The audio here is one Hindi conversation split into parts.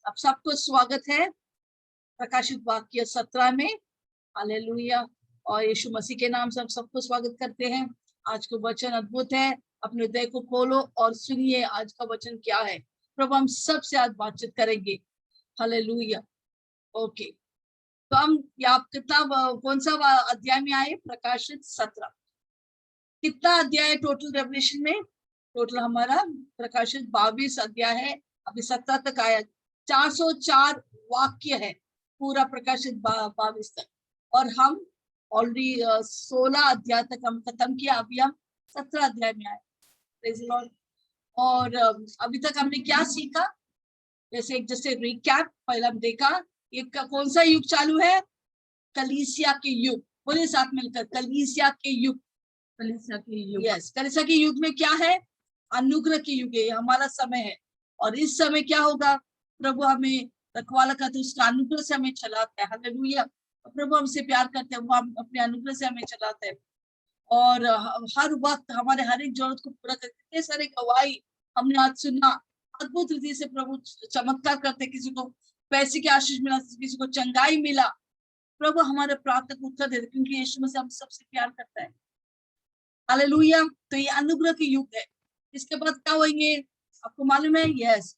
आप सबको स्वागत है प्रकाशित वाक्य 17 में। हालेलुया। और यीशु मसीह के नाम से हम सबको स्वागत करते हैं। आज का वचन अद्भुत है। अपने हृदय को खोलो और सुनिए आज का वचन क्या है। प्रभु हम सबसे आज बातचीत करेंगे। हालेलुया। ओके, तो हम यहाँ कितना कौन सा अध्याय में आए? प्रकाशित 17। कितना अध्याय है टोटल रेवलेशन में? टोटल हमारा प्रकाशित 22 अध्याय है। अभी 17 तक आया। 404 वाक्य है पूरा प्रकाशित 22 तक, और हम ऑलरेडी 16 अध्याय तक हम खत्म किया। अभी हम 17 अध्याय में आए। Praise the Lord. और अभी तक हमने क्या सीखा? जैसे रिकैप पहले हम देखा एक कौन सा युग चालू है? कलीसिया के युग। बोले साथ मिलकर, कलीसिया के युग। कलीसिया के युग, यस। कलीसिया के युग में क्या है? अनुग्रह के युग है, हमारा समय है। और इस समय क्या होगा? प्रभु हमें रखवाला करते, उसका अनुग्रह से हमें चलाता है। हालेलुया। प्रभु हमसे प्यार करते हैं, वो हम अपने अनुग्रह से हमें चलाते हैं। और हर वक्त हमारे हर एक जरूरत को पूरा करते। कितने सारे गवाही हमने आज सुना। अद्भुत रीति से प्रभु चमत्कार करते। किसी को पैसे की आशीष मिला, किसी को चंगाई मिला। प्रभु हमारे प्रार्थना को उत्तर देते, क्योंकि यीशु मसीह हम सबसे प्यार करता है। हालेलुया। तो ये अनुग्रह के युग है। इसके बाद क्या होंगे आपको मालूम है? यस,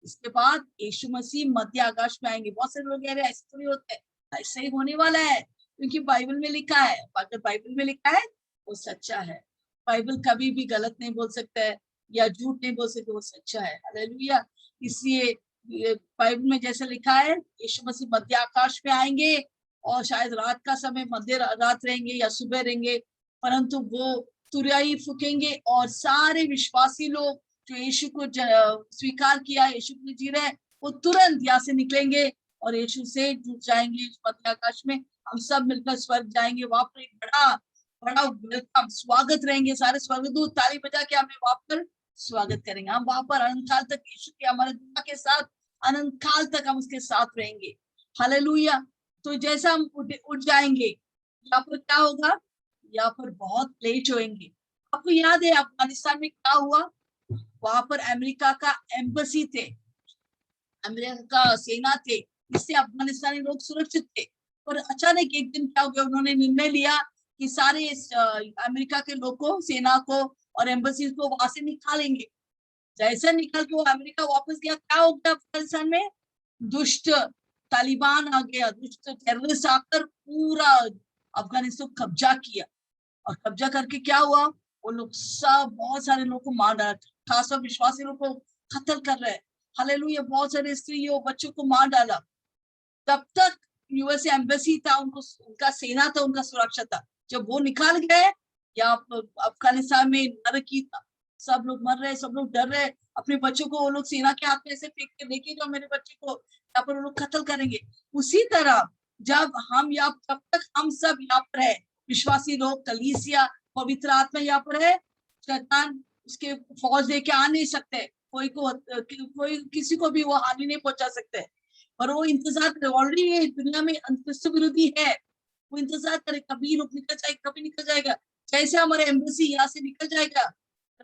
इसके बाद यीशु मसीह मध्य आकाश में आएंगे। बहुत सारे लोग कह रहे हैं ऐसे थोड़ी होता है। ऐसा ही होने वाला है, क्योंकि बाइबल में लिखा है। अगर बाइबल में लिखा है वो सच्चा है। बाइबल कभी भी गलत नहीं बोल सकता है या झूठ नहीं बोल सकता, वो सच्चा है। हालेलुया। इसलिए बाइबल में जैसे लिखा है, यीशु मसीह मध्य आकाश में आएंगे और शायद रात का समय मध्य रात रहेंगे या सुबह रहेंगे, परंतु वो तुरही फूकेंगे और सारे विश्वासी लोग जो यीशु को स्वीकार किया, यीशु को जी रहे हैं, वो तुरंत यहाँ से निकलेंगे और यीशु से जुड़ जाएंगे मध्य आकाश में। हम सब मिलकर स्वर्ग जाएंगे। वहां पर एक बड़ा बड़ा वेलकम, स्वागत रहेंगे। सारे स्वर्गदूत ताली बजा के हमें वहां पर स्वागत करेंगे। हम वहां पर अनंत काल तक यीशु के हमारे दुआ के साथ अनंत काल तक हम उसके साथ रहेंगे। हालेलुया। तो जैसा हम उठ जाएंगे, यहाँ पर क्या होगा? यहाँ पर बहुत क्लेश होंगे। आपको याद है अफगानिस्तान में क्या हुआ? वहां पर अमेरिका का एम्बेसी थे, अमेरिका का सेना थे, इससे अफगानिस्तानी लोग सुरक्षित थे। पर अचानक एक दिन क्या हो गया? उन्होंने निर्णय लिया कि सारे अमेरिका के लोगों, सेना को और एम्बेसी को वहां से निकालेंगे। जैसे निकल के वो अमेरिका वापस गया, क्या हो गया अफगानिस्तान में? दुष्ट तालिबान आ गया, दुष्ट टेररिस्ट आकर पूरा अफगानिस्तान को कब्जा किया। और कब्जा करके क्या हुआ? वो लोग सब बहुत सारे लोग को मार डाला, खासकर विश्वासी लोग को कत्ल कर रहे हैं। हालेलुया। बहुत सारे स्त्रियों बच्चों को मार डाला। तब तक यूएस एम्बेसी था, उनको उनका सेना था, उनका सुरक्षा था। जब वो निकाल गए, या अफगानिस्तान में नरकी था। सब लोग मर रहे, सब लोग डर रहे। अपने बच्चों को वो लोग सेना के हाथ में ऐसे फेंक के, लेके जाओ मेरे बच्चे को, यहाँ पर वो लोग कत्ल करेंगे। उसी तरह जब हम यहाँ, तब तक हम सब यहाँ पर है, विश्वासी लोग, कलीसिया, पवित्र आत्मा यहाँ पर है। शैतान उसके फौज लेके आ नहीं सकते। कोई किसी को भी वो हानि नहीं पहुंचा सकते। और वो इंतजार करे। ऑलरेडी दुनिया में अंतरिक्ष विरोधी है, वो इंतजार करे कभी लोग निकल जाए, कभी निकल जाएगा। जैसे हमारे एम्बेसी यहाँ से निकल जाएगा,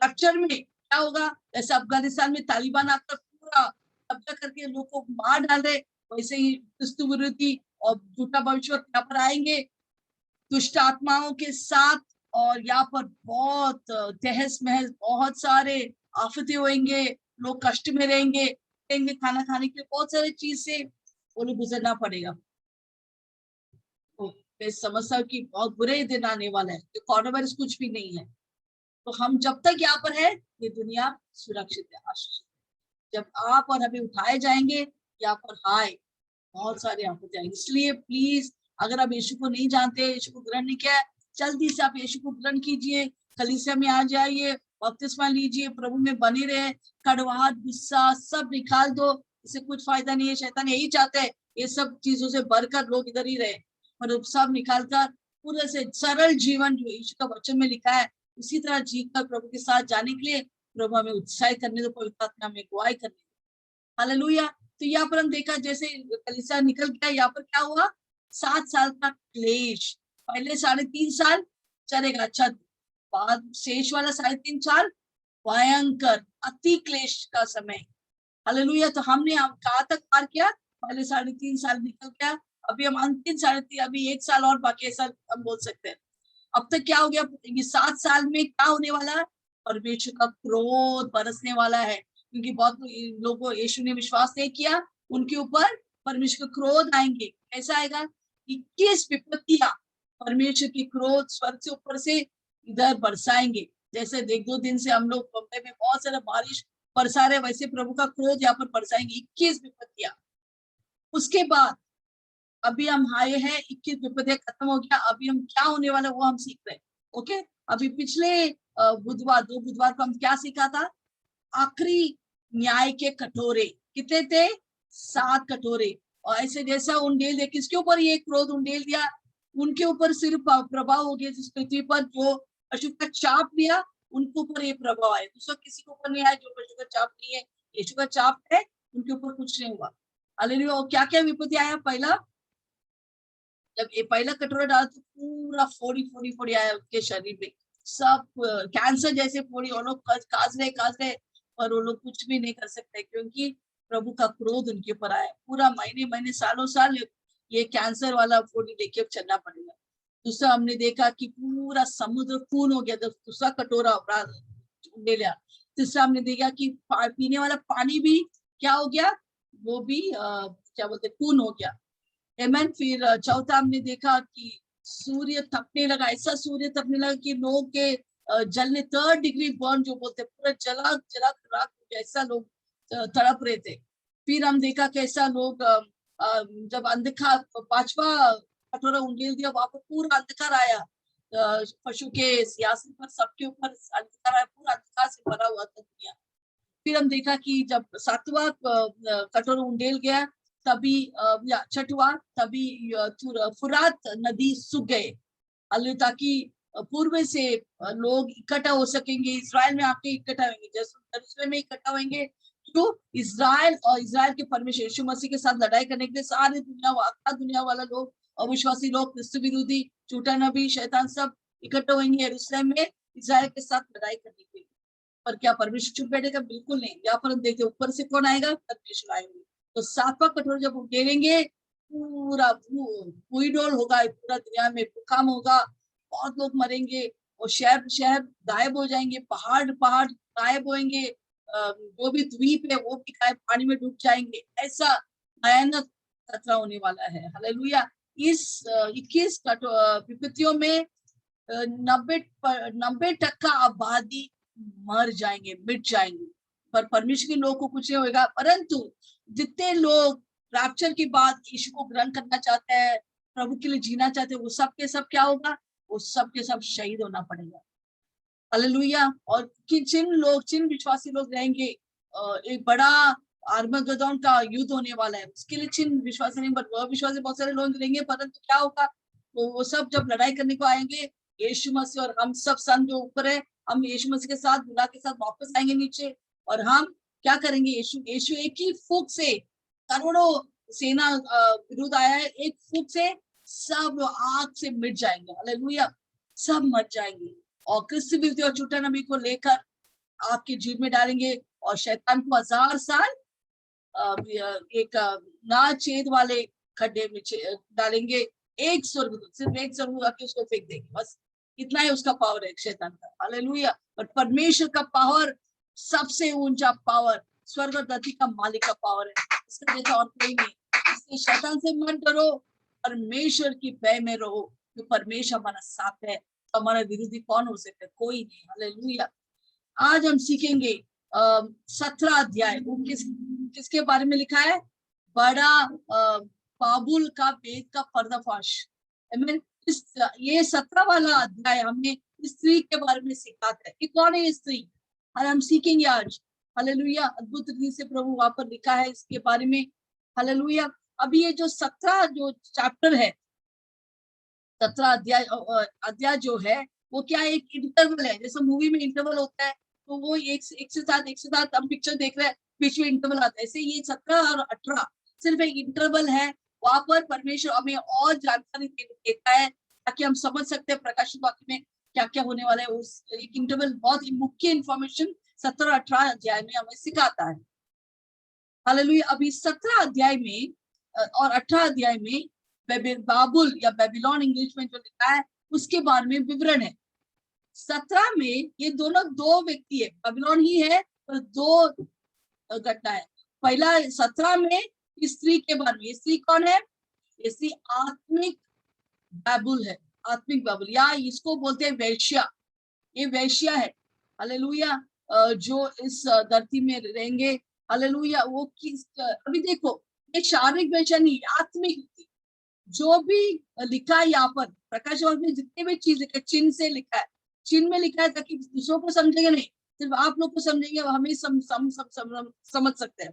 रैप्चर में क्या होगा? जैसे अफगानिस्तान में तालिबान आकर पूरा कब्जा करके लोग को मार डाल रहे, वैसे ही क्रिस्तु विरोधी और झूठा भविष्य यहाँ पर आएंगे दुष्ट आत्माओं के साथ। और यहाँ पर बहुत तहस महस, बहुत सारे आफतें होंगे। लोग कष्ट में रहेंगे, खाना खाने के लिए बहुत सारी चीज से वो लोग गुजरना पड़ेगा। तो मैं समझता हूँ कि बहुत बुरे दिन आने वाला है। तो कोरोना वायरस कुछ भी नहीं है। तो हम जब तक यहाँ पर है, ये दुनिया सुरक्षित है, आशीष। जब आप और हमें उठाए जाएंगे, यहाँ पर हाय बहुत सारे आफतें आएंगे। इसलिए प्लीज, अगर आप यीशु को नहीं जानते, यीशु को ग्रहण नहीं किया, जल्दी से आप यीशु को ग्रहण कीजिए, कलीसिया में आ जाइए, बपतिस्मा लीजिए, प्रभु में बने रहे। कड़वाहट, गुस्सा सब निकाल दो, इससे कुछ फायदा नहीं है। शैतान यही चाहता है ये सब चीजों से बढ़कर लोग इधर ही रहे, और सब निकालकर पूरे से सरल जीवन जो यीशु का वचन में लिखा है उसी तरह जीकर प्रभु के साथ जाने के लिए प्रभु हमें उत्साहित करने दो, पवित्र आत्मा हमें अगुवाई करने दो। हालेलुया। तो यहाँ पर हम देखा जैसे कलीसिया निकल गया, यहाँ पर क्या हुआ? 7 साल का क्लेश। पहले 3.5 साल चलेगा, अच्छा। बाद शेष वाला 3.5 साल भयंकर अति क्लेश का समय। हालेलुया। तो हमने कहाँ तक पार किया? पहले 3.5 साल निकल गया, अभी हम अंतिम 3.5, अभी 1 साल और बाकी है सर, हम बोल सकते हैं। अब तक क्या हो गया? ये 7 साल में क्या होने वाला है? परमेश्वर का क्रोध बरसने वाला है, क्योंकि बहुत लोगों यीशु ने विश्वास नहीं किया, उनके ऊपर परमेश्वर का क्रोध आएंगे। कैसा आएगा? 21 विपत्तियां परमेश्वर की क्रोध स्वर्ग से ऊपर से इधर बरसाएंगे। जैसे 1-2 दिन से हम लोग बम्बई में बहुत सारा बारिश बरसा रहे, वैसे प्रभु का क्रोध यहाँ पर बरसाएंगे 21 विपत्तियां। उसके बाद अभी हम आए हैं, 21 विपत्तियां खत्म हो गया, अभी हम क्या होने वाला वो हम सीख रहे हैं। ओके, अभी पिछले बुधवार 2 बुधवार को हम क्या सीखा था? आखिरी न्याय के कटोरे कितने थे? 7 कटोरे। और ऐसे जैसा उंडेल दिया, किसके ऊपर ये क्रोध उंडेल दिया? उनके ऊपर सिर्फ प्रभाव हो गया जिस पृथ्वी पर जो पशु का चाप लिया, उनके ऊपर ये प्रभाव आया। दूसरा किसी के ऊपर नहीं आया जो पशु का चाप नहीं है, यीशु का चाप है, उनके ऊपर कुछ नहीं हुआ। हालेलुया। क्या क्या विपत्ति आया? पहला, जब ये पहला कटोरा डाला तो पूरा फोड़ी फोड़ी फोड़ी आया उसके शरीर में, सब कैंसर जैसे फोड़ी, वो लोग काज रहे, पर वो लोग कुछ भी नहीं कर सकते, क्योंकि प्रभु का क्रोध उनके ऊपर आया। पूरा महीने महीने सालों साल ये कैंसर वाला फोड़ी लेके चलना पड़ेगा। दूसरा हमने देखा कि पूरा समुद्र खून हो गया जब दूसरा कटोरा ले लिया। तीसरा हमने देखा कि पीने वाला पानी भी क्या हो गया? वो भी क्या बोलते खून हो गया। एमन। फिर चौथा हमने देखा कि सूर्य तपने लगा, ऐसा सूर्य तपने लगा कि लोगों के जलने 3rd डिग्री बर्न जो बोलते, पूरा जला जला राख जैसा लोग तड़प रहे थे। फिर हम देखा कैसा लोग जब अंधकार 5वां कटोरा उंडेल दिया, वहां पर पूरा अंधकार आया, पशु के सियासन पर सबके ऊपर अंधकार आया, पूरा अंधकार से भरा हुआ था दुनिया। फिर हम देखा कि जब 7वां कटोरा उंडेल गया, तभी या 6वां, तभी फुरात नदी सूख गए, ताकि पूर्व से लोग इकट्ठा हो सकेंगे, इसराइल में आके इकट्ठा होंगे, यरूशलेम में इकट्ठा होंगे। क्यों? इसराइल और इसराइल के परमेश्वर यीशु मसीह के साथ लड़ाई करने के लिए सारी दुनिया वाला लोग, अविश्वासी लोग, क्रिस्त विरोधी, झूठा नबी, शैतान सब इकट्ठा होंगे यरूशलेम में इसराइल के साथ लड़ाई करने के लिए। पर क्या परमेश्वर चुप बैठेगा? बिल्कुल नहीं। यहाँ पर हम देखते ऊपर से कौन आएगा? परमेश्वर आएंगे। तो 7वां कठोर जब उठेंगे, पूरा हुई डोल होगा पूरा दुनिया में, भूकंप होगा, बहुत लोग मरेंगे, और शहर शहर गायब हो जाएंगे, पहाड़ पहाड़ गायब होंगे, जो भी द्वीप है वो भी गायब, पानी में डूब जाएंगे। ऐसा भयानक खतरा होने वाला है। हालेलुया। इस 21 विपत्तियों में 90% आबादी मर जाएंगे, मिट जाएंगे, पर परमेश्वर के लोग को कुछ नहीं होगा। परंतु जितने लोग रैप्चर के बाद यीशु को ग्रहण करना चाहते हैं, प्रभु के लिए जीना चाहते हैं, वो सब के सब क्या होगा? वो सब के सब शहीद होना पड़ेगा। हालेलुया। और जिन विश्वासी लोग रहेंगे, एक बड़ा आर्मगेदोन का युद्ध होने वाला है, उसके लिए जिन विश्वासी नहीं, बट विश्वासी बहुत सारे लोग रहेंगे, परंतु क्या होगा? तो वो सब जब लड़ाई करने को आएंगे, यीशु मसीह और हम सब सन जो ऊपर है, हम यीशु मसीह के साथ बुला के साथ वापस आएंगे नीचे, और हम क्या करेंगे? यीशु एक ही फूंक से, करोड़ों सेना विरुद्ध आया है, एक फूंक से सब आग से मिट जाएंगे। हालेलुया। सब मर जाएंगे, और क्रिस्त विरोधी और झूठा नबी को लेकर आपके जीव में डालेंगे, और शैतान को 1000 साल एक ना छेद वाले खड्डे में डालेंगे। एक स्वर्गदूत, सिर्फ एक स्वर्गदूत आके उसको फेंक देंगे, बस इतना ही उसका पावर है शैतान का। हालेलुया। और परमेश्वर का पावर सबसे ऊंचा पावर, स्वर्ग और धरती का मालिक का पावर है, इसका जैसा और कोई नहीं। इसलिए शैतान से मत डरो, परमेश्वर की भय में रहो, कि परमेश्वर हमारा साथ है, तो हमारा विरोधी कौन हो सकता है? कोई नहीं। हालेलुया। आज हम सीखेंगे 17 अध्याय। वो किसके बारे में लिखा है? बड़ा बाबुल का भेद का पर्दाफाश। ये 17 वाला अध्याय हमने स्त्री के बारे में सिखाता है कि कौन है ये स्त्री, और हम सीखेंगे आज। हालेलुया। अद्भुत रीति से प्रभु वहां पर लिखा है इसके बारे में। हालेलुया। अभी ये जो 17 जो चैप्टर है, 17 अध्याय जो है, वो क्या है? एक इंटरवल है, जैसे मूवी में इंटरवल होता है, तो वो एक से साथ हम पिक्चर देख रहे हैं, बीच में इंटरवल आता है, ऐसे ये 17 और 18 सिर्फ एक इंटरवल है। वहां पर परमेश्वर हमें और जानकारी देता है, ताकि हम समझ सकते हैं प्रकाशित वाक्य में क्या क्या होने वाला है। उस एक इंटरवल बहुत ही मुख्य इंफॉर्मेशन 17 और 18 अध्याय में हमें सिखाता है। हालेलुया। अभी 17 अध्याय में और 18 अध्याय में बाबुल या बेबीलोन इंग्लिश में जो लिखा है उसके बारे में विवरण है। 17 में ये दोनों दो व्यक्ति है, बेबीलोन ही है पर दो घटना है। पहला 17 में स्त्री के बारे में, स्त्री कौन है? स्त्री आत्मिक बाबुल है, आत्मिक बाबुल, या इसको बोलते हैं वैश्या। ये वैश्या है, हालेलुया, जो इस धरती में रहेंगे, हालेलुया। वो किस, अभी देखो, ये शारीरिक वैश्या नहीं, आत्मिक। जो भी लिखा है यहाँ पर प्रकाश में, जितने भी चीज लिखा है चिन्ह से लिखा है, चिन्ह में लिखा है ताकि दूसरों को समझेंगे नहीं, सिर्फ आप लोग को समझेंगे, हमें समझ सकते हैं।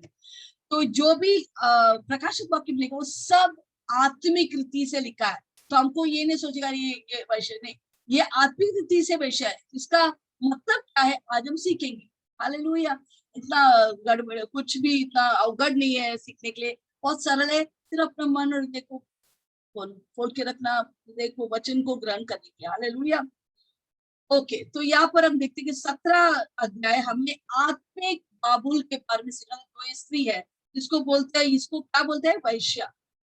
तो जो भी प्रकाशित वाक्य में लिखा वो सब आत्मिक रीति से लिखा है। तो हमको ये नहीं सोचेगा ये वैश्य नहीं, ये आत्मिक रीति से वैश्य है। इसका मतलब क्या है आज हम सीखेंगे, हालेलुया। इतना गड़बड़ कुछ भी इतना अवगढ़ नहीं है सीखने के लिए, बहुत सरल है। सिर्फ अपना मन और हृदय को खोल के रखना, देखो वचन को ग्रहण करने की, हालेलुया। ओके, तो यहाँ पर हम देखते हैं कि 17 अध्याय हमने आत्मिक बाबुल के बारे में सीखा। जो स्त्री है जिसको बोलते हैं, इसको क्या बोलते हैं? वैश्या।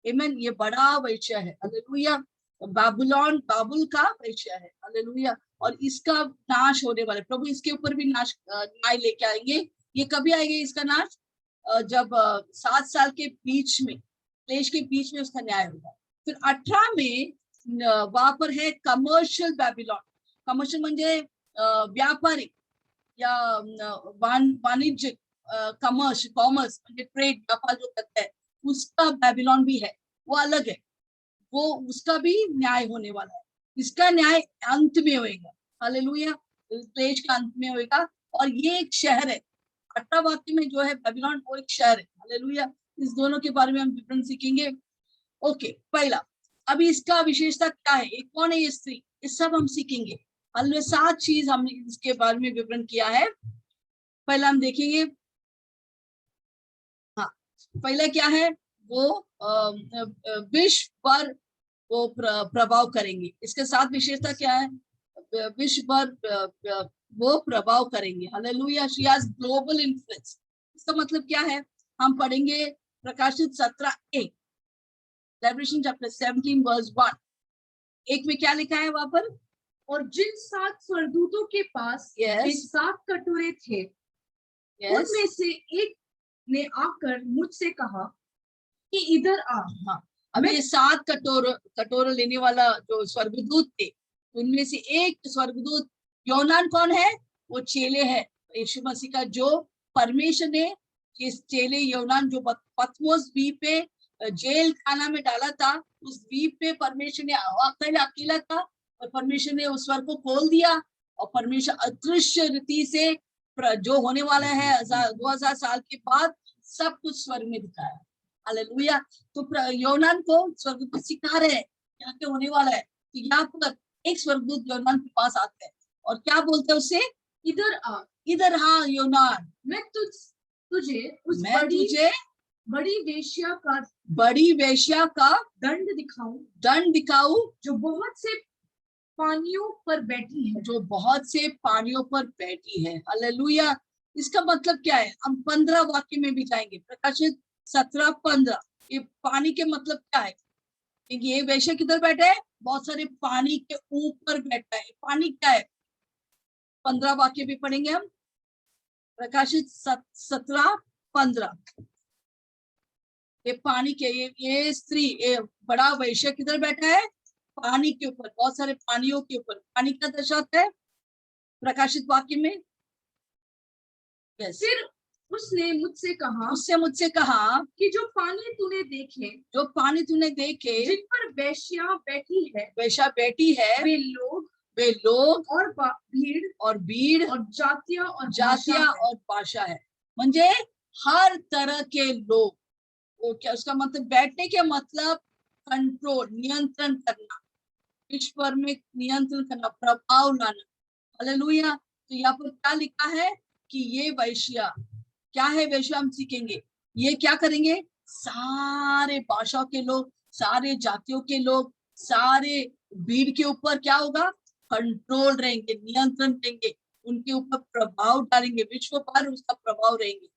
आमीन, ये बड़ा वैश्य है, हालेलुया। बाबुलोन बाबुल का वैश्य है, हालेलुया। और इसका नाश होने वाला, प्रभु इसके ऊपर भी नाश न्याय लेके आएंगे। ये कभी आएंगे इसका नाश? जब 7 साल के बीच में, देश के बीच में उसका न्याय होगा। फिर 18 में वहां पर है कमर्शियल बेबीलोन। कमर्शियल म्हणजे व्यापारिक या वाणिज्य, कॉमर्स म्हणजे ट्रेड, व्यापार जो करता है, उसका बेबीलोन भी है, वो अलग है। वो उसका भी न्याय होने वाला है। इसका न्याय अंत में होएगा, हालेलुया, देश का अंत में होएगा। और ये एक शहर है, 18 वाक्य में जो है बेबीलोन, वो एक शहर है, हालेलुया। इस दोनों के बारे में हम विवरण सीखेंगे। ओके, पहला, अभी इसका विशेषता क्या है, एक कौन है ये स्त्री, ये सब हम सीखेंगे। हालेलुया, 7 चीज हमने इसके बारे में विवरण किया है। पहला हम देखेंगे, हाँ, पहला क्या है, वो विश्व पर वो प्रभाव करेंगे। इसके साथ विशेषता क्या है? विश्व पर वो प्रभाव करेंगे, hallelujah. She has global influence. इसका मतलब क्या है? हम पढ़ेंगे प्रकाशित 17:1, रेवलेशन चैप्टर 17 वर्स 1। एक में क्या लिखा है वहां पर? और जिन 7 स्वर्गदूतों के पास ये 7 कटोरे थे, उनमें से एक ने आकर मुझसे कहा कि इधर आ। हाँ, अब ये 7 कटोरा लेने वाला जो स्वर्गदूत थे, उनमें से एक स्वर्गदूत योनान कौन है? वो चेले है यीशु मसीह का, जो परमेश्वर ने इस चेले योनान जो पतमोस द्वीप पे जेल खाना में डाला था, उस द्वीप पे परमेश्वर ने अकेला था, और परमेश्वर ने उस स्वर्ग को खोल दिया, और परमेश्वर अदृश्य रीति से जो होने वाला है 2000 साल के बाद सब कुछ स्वर्ग में दिखाया, हालेलुया। तो योनान को स्वर्गदूत सिखा रहे हैं क्या क्या होने वाला है। तो यहाँ पर एक स्वर्गदूत योनान के पास आते हैं और क्या बोलते हैं उससे? इधर आ, इधर हाँ योनान, मैं तुझे उस बड़ी वेश्या का दंड दिखाऊं जो बहुत से पानियों पर बैठी है, हालेलुया। इसका मतलब क्या है? हम 15 वाक्य में भी जाएंगे, प्रकाशित 17:15। ये पानी के मतलब क्या है? क्योंकि ये वेश्या किधर बैठा है? बहुत सारे पानी के ऊपर बैठा है। पानी क्या है? 15 वाक्य भी पढ़ेंगे हम, प्रकाशित 17:15। ये पानी के, ये स्त्री, ये बड़ा वेश्या किधर बैठा है? पानी के ऊपर, बहुत सारे पानियों के ऊपर। पानी का दर्शाता है प्रकाशित वाक्य में। फिर उसने मुझसे कहा कि जो पानी तूने देखे जिन पर वेश्या बैठी है वे लोग और भीड़ और जातियां और भाषा है। म्हणजे हर तरह के लोग। वो क्या उसका मतलब? बैठने के मतलब कंट्रोल, नियंत्रण करना, विश्व भर में नियंत्रण करना, प्रभाव लाना, हालेलुया। तो यहाँ पर क्या लिखा है कि ये वैश्या क्या है? वैश्या हम सीखेंगे, ये क्या करेंगे? सारे भाषाओं के लोग, सारे जातियों के लोग, सारे भीड़ के ऊपर क्या होगा? कंट्रोल रहेंगे, नियंत्रण रहेंगे, उनके ऊपर प्रभाव डालेंगे, विश्व पर उसका प्रभाव रहेंगे,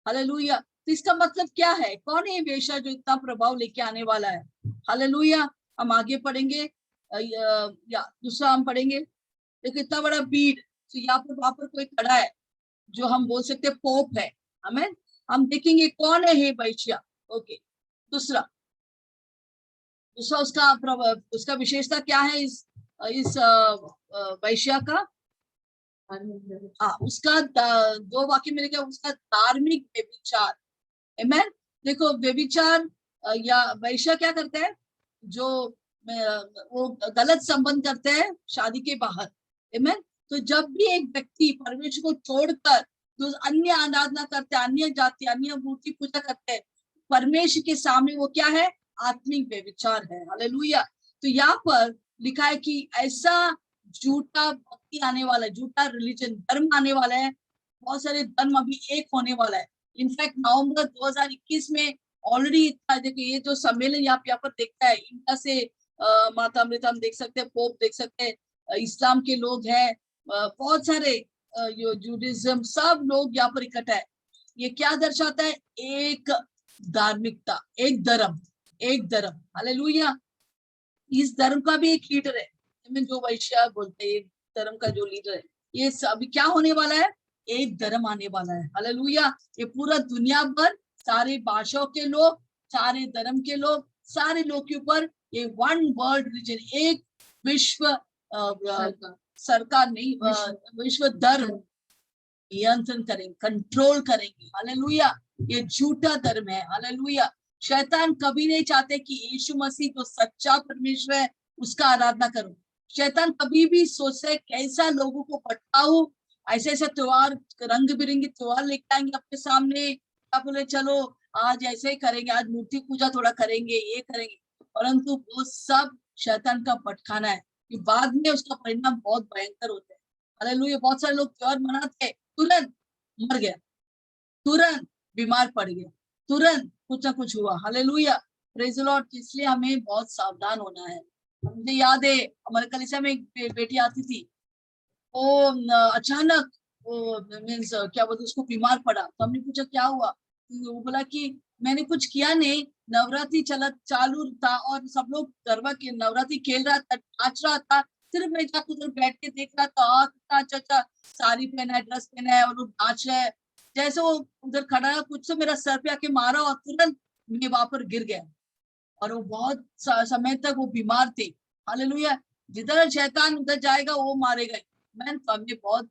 हालेलुया। तो इसका मतलब क्या है? कौन है ये वेश्या जो इतना प्रभाव लेके आने वाला है? हालेलुया। हम आगे पढ़ेंगे, या दूसरा हम पढ़ेंगे। देखो इतना बड़ा भीड़, तो यहाँ पर वहां पर कोई खड़ा है जो हम बोल सकते पोप है। हमें हम देखेंगे कौन है ये वेश्या। ओके, दूसरा दूसरा उसका विशेषता क्या है इस वेश्या का? हाँ, उसका दो वाक्य में लिखा, उसका धार्मिक व्यभिचार। आमेन। देखो व्यभिचार या वेश्या क्या करते हैं? जो वो गलत संबंध करते हैं शादी के बाहर। आमेन। तो जब भी एक व्यक्ति परमेश्वर को छोड़कर जो अन्य आराधना करते हैं, अन्य जाति, अन्य मूर्ति पूजा करते हैं, परमेश्वर के सामने वो क्या है? आत्मिक व्यभिचार है। हालेलुया। तो यहाँ पर लिखा है कि ऐसा झूठा भक्ति आने वाला है, झूठा रिलीजन धर्म आने वाला है। बहुत सारे धर्म अभी एक होने वाला है। इनफैक्ट नवंबर 2021 में ऑलरेडी देखिए, ये जो सम्मेलन यहाँ पर देखता है, इनका से माता अमृता हम देख सकते हैं, पोप देख सकते हैं, इस्लाम के लोग हैं, बहुत सारे जूडिज्म, सब लोग यहाँ पर इकट्ठा है। ये क्या दर्शाता है? एक धार्मिकता, एक धर्म, एक धर्म। हालेलुया। इस धर्म का भी एक लीडर है, जो वैश्या बोलते हैं, धर्म का जो लीडर है, ये अभी क्या होने वाला है? एक धर्म आने वाला है। हालेलुया। ये पूरा दुनिया भर सारे भाषाओं के लोग, सारे धर्म के लोग, सारे लोग के ऊपर ये वन वर्ल्ड रिलीजन, एक विश्व सरकार नहीं, विश्व धर्म नियंत्रण करेंगे, कंट्रोल करेंगे। हालेलुया। ये झूठा धर्म है। हालेलुया। शैतान कभी नहीं चाहते कि यीशु मसीह जो सच्चा परमेश्वर है उसका आराधना करो। शैतान कभी भी सोचता है कैसा लोगों को भटकाऊं, ऐसे ऐसे त्योहार, रंग बिरंगे त्योहार लेके आएंगे अपने सामने, आप बोले चलो आज ऐसे ही करेंगे, आज मूर्ति पूजा थोड़ा करेंगे, ये करेंगे, परंतु वो सब शैतान का भटकाना है कि बाद में उसका परिणाम बहुत भयंकर होता है। हालेलुया। बहुत सारे लोग त्योहार मनाते हैं, तुरंत मर गया, तुरंत बीमार पड़ गया, तुरंत कुछ ना कुछ हुआ। हालेलुया। Praise the Lord. इसलिए हमें बहुत सावधान होना है। मुझे याद है हमारे कलीसिया में एक बेटी आती थी, वो अचानक वो मीन्स क्या बोलते उसको बीमार पड़ा। तो हमने पूछा क्या हुआ? तो वो बोला कि मैंने कुछ किया नहीं, नवरात्रि चालू था और सब लोग गरबा के नवरात्रि खेल रहा था, नाच रहा था, सिर्फ मैं जाकर उधर बैठ के देख रहा था। कितना अच्छा साड़ी पहना है, ड्रेस पहना है और लोग नाच रहे हैं। जैसे वो उधर खड़ा है, कुछ तो मेरा सर पे आके मारा और तुरंत मैं वहां पर गिर गया और वो बहुत समय तक वो बीमार थे। हालेलुया। जिधर शैतान उधर जाएगा वो मारेगा। मैंने तो हमने बहुत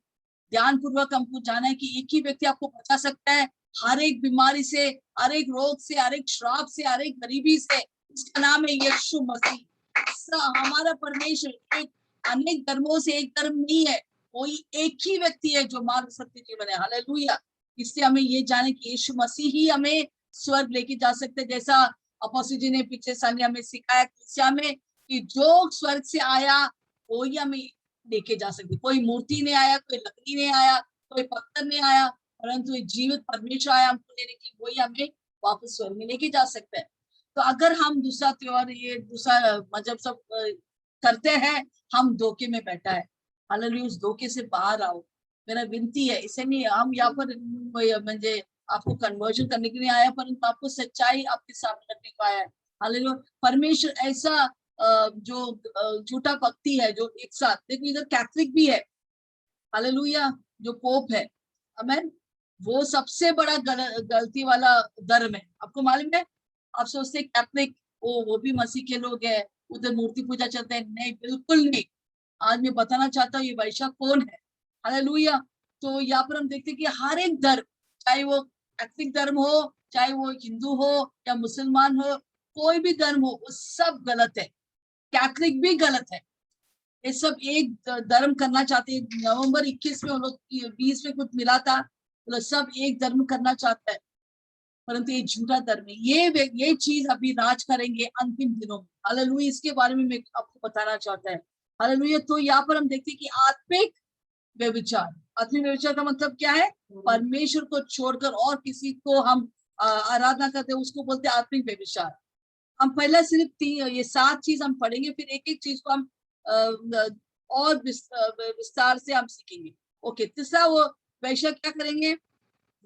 ध्यान पूर्वक हमको जाना है कि एक ही व्यक्ति आपको बचा सकता है हर एक बीमारी से, हर एक रोग से, हर एक श्राप से, हर एक गरीबी से। उसका नाम है यीशु मसीह। हमारा परमेश्वर एक अनेक धर्मों से एक धर्म नहीं है, कोई एक ही व्यक्ति है जो मार्ग सत्य जीवन है। हालेलुया। इसलिए हमें ये जाने कि यीशु मसीह ही हमें स्वर्ग लेके जा सकते हैं। जैसा अपोस्टल जी ने पिछले साल हमें सिखाया कलीसिया में कि जो स्वर्ग से आया वो ही हमें लेके जा सकते। कोई मूर्ति नहीं आया, कोई लकड़ी नहीं आया, कोई पत्थर नहीं आया, परंतु एक जीवित परमेश्वर आया हमको लेने के लिए, वही हमें वापस स्वर्ग में लेके जा सकता है। तो अगर हम दूसरा त्योहार, ये दूसरा मतलब सब करते हैं, हम धोखे में बैठा है। हालेलुया। उस धोखे से बाहर आओ, मेरा विनती है। इसे नहीं हम यहाँ पर म्हणजे आपको कन्वर्जन करने के लिए आया, परंतु आपको सच्चाई आपके सामने रखने को आया है। हालेलुया। परमेश्वर ऐसा जो झूठा भक्ति है जो एक साथ, देखो इधर कैथलिक भी है। हालेलुया। जो पोप है, आमेन, वो सबसे बड़ा गलती वाला धर्म है। आपको मालूम है? आप सोचते कैथलिक वो भी मसीह के लोग हैं, उधर मूर्ति पूजा चलते हैं। नहीं, बिल्कुल नहीं। आज मैं बताना चाहता हूँ ये वैश्या कौन है। हालेलुया। तो यहाँ पर हम देखते हैं कि हर एक धर्म, चाहे वो कैथलिक धर्म हो, चाहे वो हिंदू हो या मुसलमान हो, कोई भी धर्म हो, वो सब गलत है। कैथलिक भी गलत है। ये सब एक धर्म करना चाहते हैं। नवंबर 21 में उन लोग 20 में कुछ मिला था, तो सब एक धर्म करना चाहता है, परंतु ये झूठा धर्म है। ये चीज अभी राज करेंगे अंतिम दिनों में। हालेलुया। इसके बारे में मैं आपको बताना चाहता है। हालेलुया। तो यहाँ पर हम देखते हैं कि आत्मिक व्यभिचार, आत्मिक व्यभिचार का मतलब क्या है? परमेश्वर को छोड़कर और किसी को हम आराधना करते हैं, उसको बोलते हैं आत्मिक व्यभिचार। हम पहले सिर्फ ये 7 चीज हम पढ़ेंगे, फिर एक एक चीज को हम और विस्तार से हम सीखेंगे। ओके, तीसरा वो वैश्या क्या करेंगे?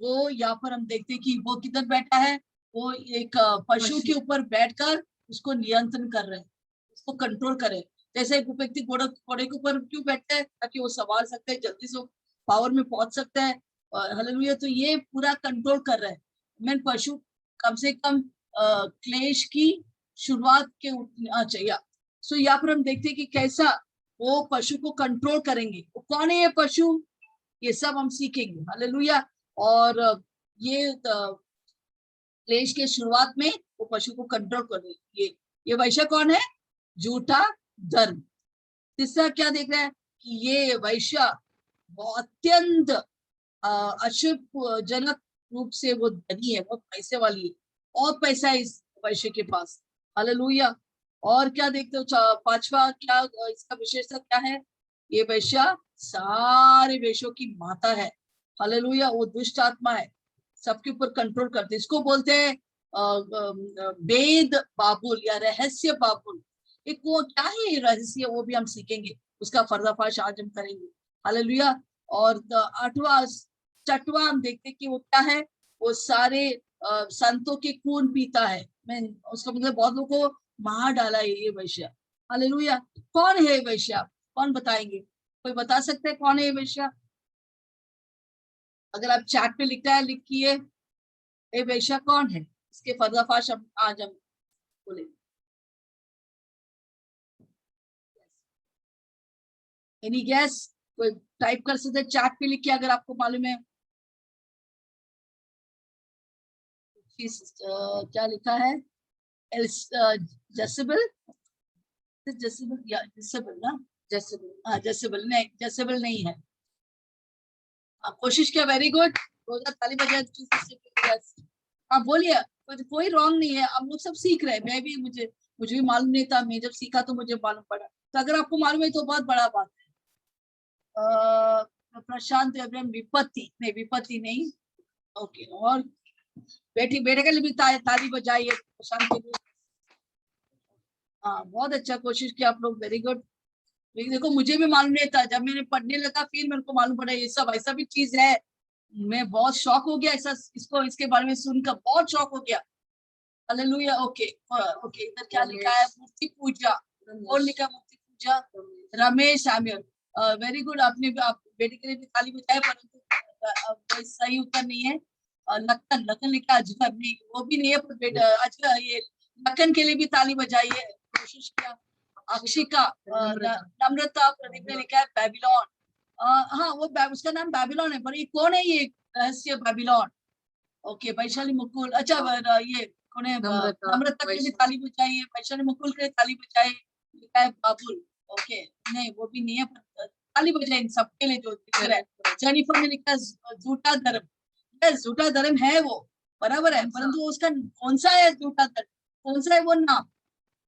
वो यहाँ पर हम देखते हैं कि वो किधर बैठा है, वो एक पशु के ऊपर बैठकर उसको नियंत्रण कर रहे हैं, उसको कंट्रोल करे। जैसे एक व्यक्ति घोड़े घोड़े के ऊपर क्यों बैठता है, ताकि वो सवार सकते हैं, जल्दी से पावर में पहुंच सकता है। हालेलुया। तो ये पूरा कंट्रोल कर रहा है। मैं पशु कम से कम क्लेश की शुरुआत के उठना चाहिए। सो यहाँ पर हम देखते हैं कि कैसा वो पशु को कंट्रोल करेंगे। वो कौन है ये पशु, ये सब हम सीखेंगे। हालेलुया। और ये क्लेश के शुरुआत में वो पशु को कंट्रोल कर ये वैश्य कौन है, झूठा धर्म। तीसरा क्या देख रहे हैं कि ये वैश्य अत्यंत अशुभ जनक रूप से वो धनी है, बहुत पैसे वाली है, और पैसा है इस वैश्य के पास। हालेलुया। और क्या देखते हो, पांचवा क्या इसका विशेषता क्या है, ये वैश्य सारे वेश्यों की माता है। हालेलुया। वो दुष्ट आत्मा है, सबके ऊपर कंट्रोल करते, इसको बोलते हैं वेद बाबुल या रहस्य बाबुल। एक वो क्या है ये रहस्य, वो भी हम सीखेंगे, उसका पर्दाफाश आज हम करेंगे। हालेलुया। और छठवां हम देखते हैं कि वो क्या है, वो सारे संतों के खून पीता है। मैं उसका मतलब बहुत लोगों को मार डाला है ये वैश्य। हालेलुया। कौन है वैश्य, कौन बताएंगे, कोई बता सकते हैं कौन है ये वैश्य? अगर आप चैट पे लिखता है लिखिए, ये वैश्य कौन है, इसके पर्दाफाश आज हम बोलेंगे। एनी गैस, कोई टाइप कर सकते चैट पे लिखिए अगर आपको मालूम है। क्या लिखा है, जेसेबल, जेसेबल या जेसेबल ना, जेसेबल, हाँ जेसेबल नहीं, जेसेबल नहीं है। आप कोशिश किया, वेरी गुड, ताली बजाए। हाँ बोलिए, कोई रॉन्ग नहीं है, हम लोग सब सीख रहे हैं। मैं भी, मुझे भी मालूम नहीं था, मैं जब सीखा तो मुझे मालूम पड़ा। तो अगर आपको मालूम है तो बहुत बड़ा बात है। प्रशांत विपत्ति नहीं, विपत्ति नहीं। ओके, और बेटे के लिए भी ताली बजाइए प्रशांत के लिए। हाँ बहुत अच्छा, कोशिश किया आप लोग, वेरी गुड। देखो मुझे भी मालूम नहीं था, जब मैंने पढ़ने लगा फिर मेरे को मालूम पड़ा ये सब ऐसा भी चीज है। मैं बहुत शौक हो गया, ऐसा इसको इसके बारे में सुनकर बहुत शौक हो गया। हालेलुया। ओके ओके, इधर क्या लिखा है, मूर्ति पूजा, कौन लिखा Murti Puja? Ramesh Samuel, very good. आपने आप बेटे के लिए भी ताली बजाए, परंतु सही उत्तर नहीं है। लखन, लखन लिखा, अजगर नहीं, वो भी नहीं है, पर बेटा अजगर, ये लखन के लिए भी ताली बजाइए, कोशिश किया। अक्षिका, नम्रता, प्रदीप ने लिखा है बेबीलोन। हाँ वो उसका नाम बेबीलोन है, पर ये कौन है ये रहस्य बेबीलोन? ओके, वैशाली मुकुल, अच्छा ये कौन है, नम्रता के लिए ताली बजाइए, वैशाली मुकुल के लिए ताली बजाइए, लिखा है बाबुल। ओके, नहीं वो भी नहीं है, ताली बजाए सबके लिए जो दिख रहा है। जेनिफर ने लिखा झूठा धर्म, झूठा धर्म है वो, बराबर है, परंतु उसका कौन सा है झूठा धर्म, कौन सा है वो नाम?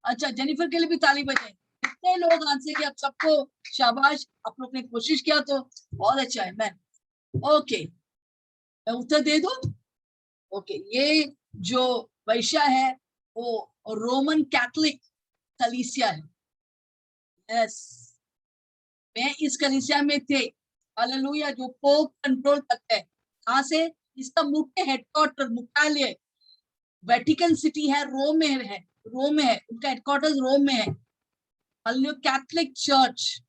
अच्छा, जेनिफर के लिए भी ताली बजाए। कितने लोग आंसर किया, आप सबको शाबाश, आप लोग ने कोशिश किया तो बहुत अच्छा है। मैं ओके, मैं उत्तर दे दूं? ओके, ये जो वैश्य है वो रोमन कैथोलिक कलीसिया है। यस, मैं इस कलीसिया में थे। हालेलुया। जो पोप कंट्रोल करते हैं, कहां से, इसका मुख्य हेडक्वार्टर, मुख्यालय वेटिकन सिटी है, रोम में है, रोम में है, उनका हेडक्वार्टर रोम में है। Hallelujah, Catholic church.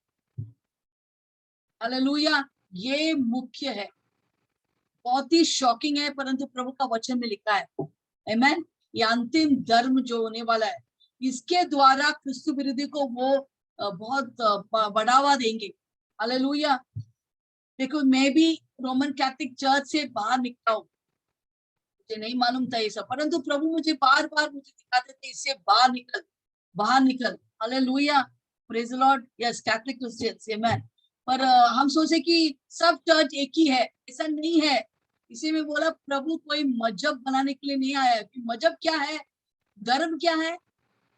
हालेलुया, ये मुख्य है, बहुत ही शॉकिंग है, परंतु प्रभु का वचन में लिखा है। आमेन। ये अंतिम धर्म जो होने वाला है, इसके द्वारा क्रिस्तु विरोधी को वो बहुत बढ़ावा देंगे। हालेलुया। देखो मैं भी रोमन कैथोलिक चर्च से बाहर निकला हूँ, मुझे नहीं मालूम था ये सब, परंतु प्रभु मुझे बार बार मुझे दिखाते थे, इससे बाहर निकल, बाहर निकल। Hallelujah, praise the Lord. Yes, Catholic Christians, amen. पर हम सोचे कि सब चर्च एक ही है, ऐसा नहीं है। इसी में बोला प्रभु कोई मजहब बनाने के लिए नहीं आया है। मजहब क्या है, धर्म क्या है,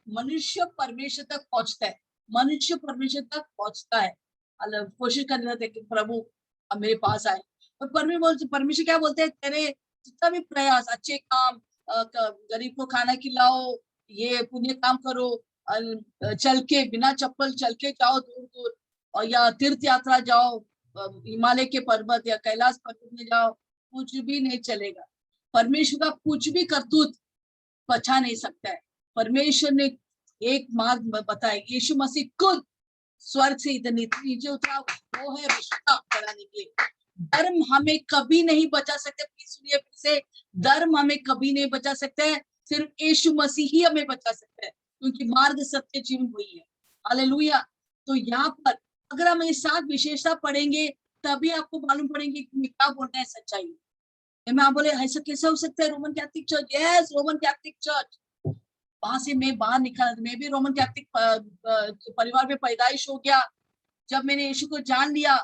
मनुष्य परमेश्वर तक पहुंचता है, मनुष्य परमेश्वर तक पहुंचता है। कोशिश कर रहे थे कि प्रभु अब मेरे पास आए, और परमेश्वर क्या बोलते हैं, तेरे जितना भी प्रयास, अच्छे काम, गरीब को खाना खिलाओ, ये पुण्य काम करो, चल के बिना चप्पल चल के जाओ दूर दूर, और या तीर्थ यात्रा जाओ, हिमालय के पर्वत या कैलाश पर्वत में जाओ, कुछ भी नहीं चलेगा। परमेश्वर का कुछ भी करतूत बचा नहीं सकता है। परमेश्वर ने एक मार्ग बताया, यीशु मसीह खुद स्वर्ग से इधर नीचे उतरा, वो है रिश्ता बढ़ाने के लिए। धर्म हमें कभी नहीं बचा सकते, सुनिए फिर से, धर्म हमें कभी नहीं बचा सकता है, सिर्फ यीशु मसीह ही हमें बचा सकता है, क्योंकि मार्ग सत्य जीवन वही है। हालेलुया। तो यहाँ पर अगर हम इस 7 विशेषता पढ़ेंगे तभी आपको मालूम पड़ेंगे कि क्या बोल रहे हैं सच्चाई। मैं आप बोले ऐसा कैसे हो सकता है, Roman Catholic church, yes Roman Catholic church. वहां से मैं बाहर निकला, मैं भी रोमन कैथोलिक परिवार में पैदाइश हो गया। जब मैंने यीशु को जान लिया,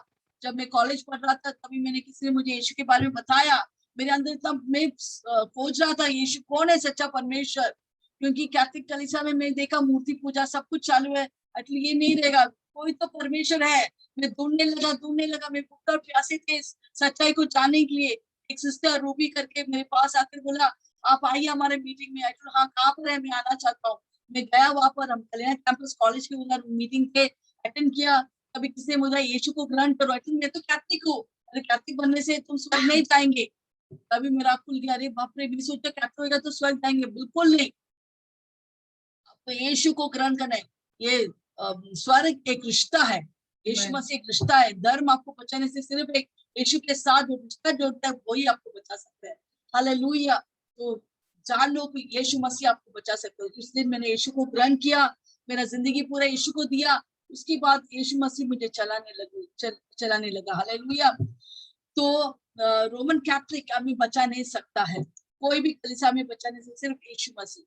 जब मैं कॉलेज पढ़ रहा था, तभी मैंने किसी ने मुझे यीशु के बारे में बताया। मेरे अंदर इतना मैं खोज रहा था यीशु कौन है सच्चा परमेश्वर, क्योंकि कैथोलिक कलीसिया में मैं देखा मूर्ति पूजा सब कुछ चालू है, एटलीस्ट ये नहीं रहेगा, कोई तो परमेश्वर है। मैं ढूंढने लगा, मैं भूख और प्यासे थे सच्चाई को जानने के लिए। एक सिस्टर रूबी करके मेरे पास आकर बोला, आप आइए हमारे मीटिंग में। हाँ, कहाँ पर है, मैं आना चाहता हूँ। मैं गया वहां पर, हम कल्याण कैंपस कॉलेज के उधर मीटिंग थे, अटेंड किया। कभी किसी ने मुझे यीशु को ग्रहण करो, मैं तो कैथोलिक हूँ, अरे कैथोलिक बनने से तुम स्वर्ग नहीं जाएंगे। तभी मेरा खुल गया, अरे बाप रे, मैं सोचा कैथोलिक होगा तो स्वर्ग जाएंगे, बिल्कुल नहीं। तो यीशु को ग्रहण करना है, ये स्वर्ग एक रिश्ता है, यीशु मसीह एक रिश्ता है। धर्म आपको बचाने से सिर्फ एक यीशु के साथ जो रिश्ता जोड़ता है वही आपको बचा सकता है। हालेलुया। तो जान लो कि यीशु मसीह आपको बचा सकता है। उस दिन मैंने यीशु को ग्रहण किया, मेरा जिंदगी पूरा यीशु को दिया, उसके बाद यीशु मसीह मुझे चलाने लगा। हालेलुया। तो रोमन कैथोलिक हमें बचा नहीं सकता है, कोई भी कलीसिया में बचा नहीं सकता, सिर्फ यीशु मसीह।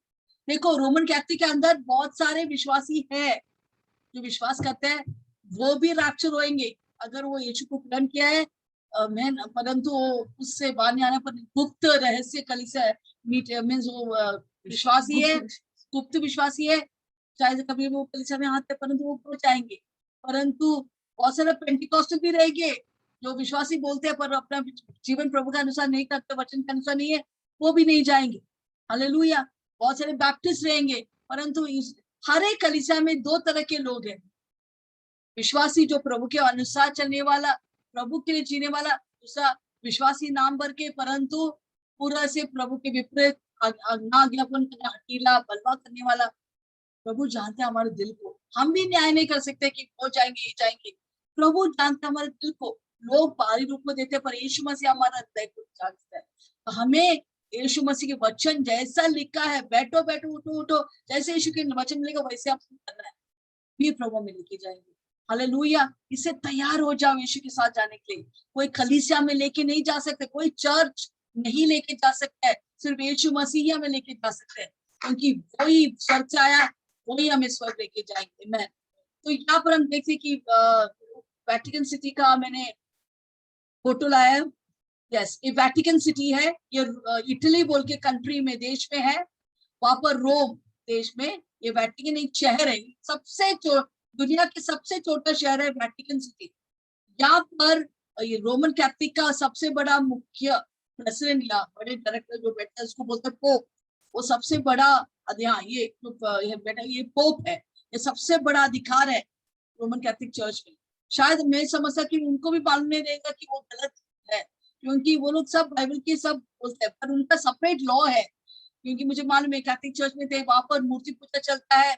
देखो रोमन कैथोलिक के अंदर बहुत सारे विश्वासी है जो विश्वास करते हैं वो भी रैप्चर होंगे अगर वो यीशु को ग्रहण किया है। परंतु उससे बाहर नहीं आने पर गुप्त रहस्य कलीसिया मीन्स वो विश्वासी है, गुप्त विश्वासी है, शायद कभी वो कलीसिया में आते परंतु वो पहुंच जाएंगे। परंतु बहुत सारे पेंटिकॉस्टल भी रहेंगे जो विश्वासी बोलते हैं पर अपना जीवन प्रभु के अनुसार नहीं करते, वचन के अनुसार नहीं है, वो भी नहीं जाएंगे। हालेलुया। बहुत सारे बैप्टिस्ट रहेंगे, परंतु हर एक कलीसिया में 2 तरह के लोग हैं, विश्वासी जो प्रभु के अनुसार चलने वाला, प्रभु के लिए जीने वाला, दूसरा विश्वासी नाम भर के परंतु पूरा से प्रभु के विपरीत आज्ञा ज्ञापन करने, हठीला बलवा करने वाला। प्रभु जानते हैं हमारे दिल को, हम भी न्याय नहीं कर सकते कि वो जाएंगे ये जाएंगे, प्रभु जानते हैं हमारे दिल को। लोग बाहरी रूप में देते पर यीशु मसीह हमारा हृदय को जानता है। तो हमें यीशु मसीह के वचन जैसा लिखा है, बैठो बैठो उठो उठो, जैसे यीशु के वचन मिलेगा वैसे आपको करना है, भी प्रभु में लेके जाएंगे। हालेलुया। इससे तैयार हो जाओ यीशु के साथ जाने के लिए। कोई कलीसिया में लेके नहीं जा सकते, कोई चर्च नहीं लेके जा सकता है, सिर्फ यीशु मसीह ही हमें लेके जा सकते हैं, क्योंकि वही स्वर्ग से आया, वही हमें स्वर्ग लेके जाएंगे। मैं तो यहाँ पर हम देखते कि वेटिकन सिटी का मैंने फोटो लाया। यस, ये वेटिकन सिटी है, ये इटली बोल के कंट्री में देश में है, वहां पर रोम देश में ये वेटिकन एक शहर है, सबसे दुनिया के सबसे छोटा शहर है वेटिकन सिटी। यहाँ पर ये रोमन कैथोलिक का सबसे बड़ा मुख्य प्रेसिडेंट या बड़े डायरेक्टर जो बैठा है उसको बोलते हैं पोप, वो सबसे बड़ा ये बेटा ये पोप है, ये सबसे बड़ा अधिकार है रोमन कैथोलिक चर्च में। शायद मैं समझता कि उनको भी मालूम नहीं रहेगा कि वो गलत है, क्योंकि वो लोग सब बाइबल के सब बोलते हैं, पर उनका सेपरेट लॉ है। क्योंकि मुझे मालूम है कैथोलिक चर्च में थे, वहां पर मूर्ति पूजा चलता है,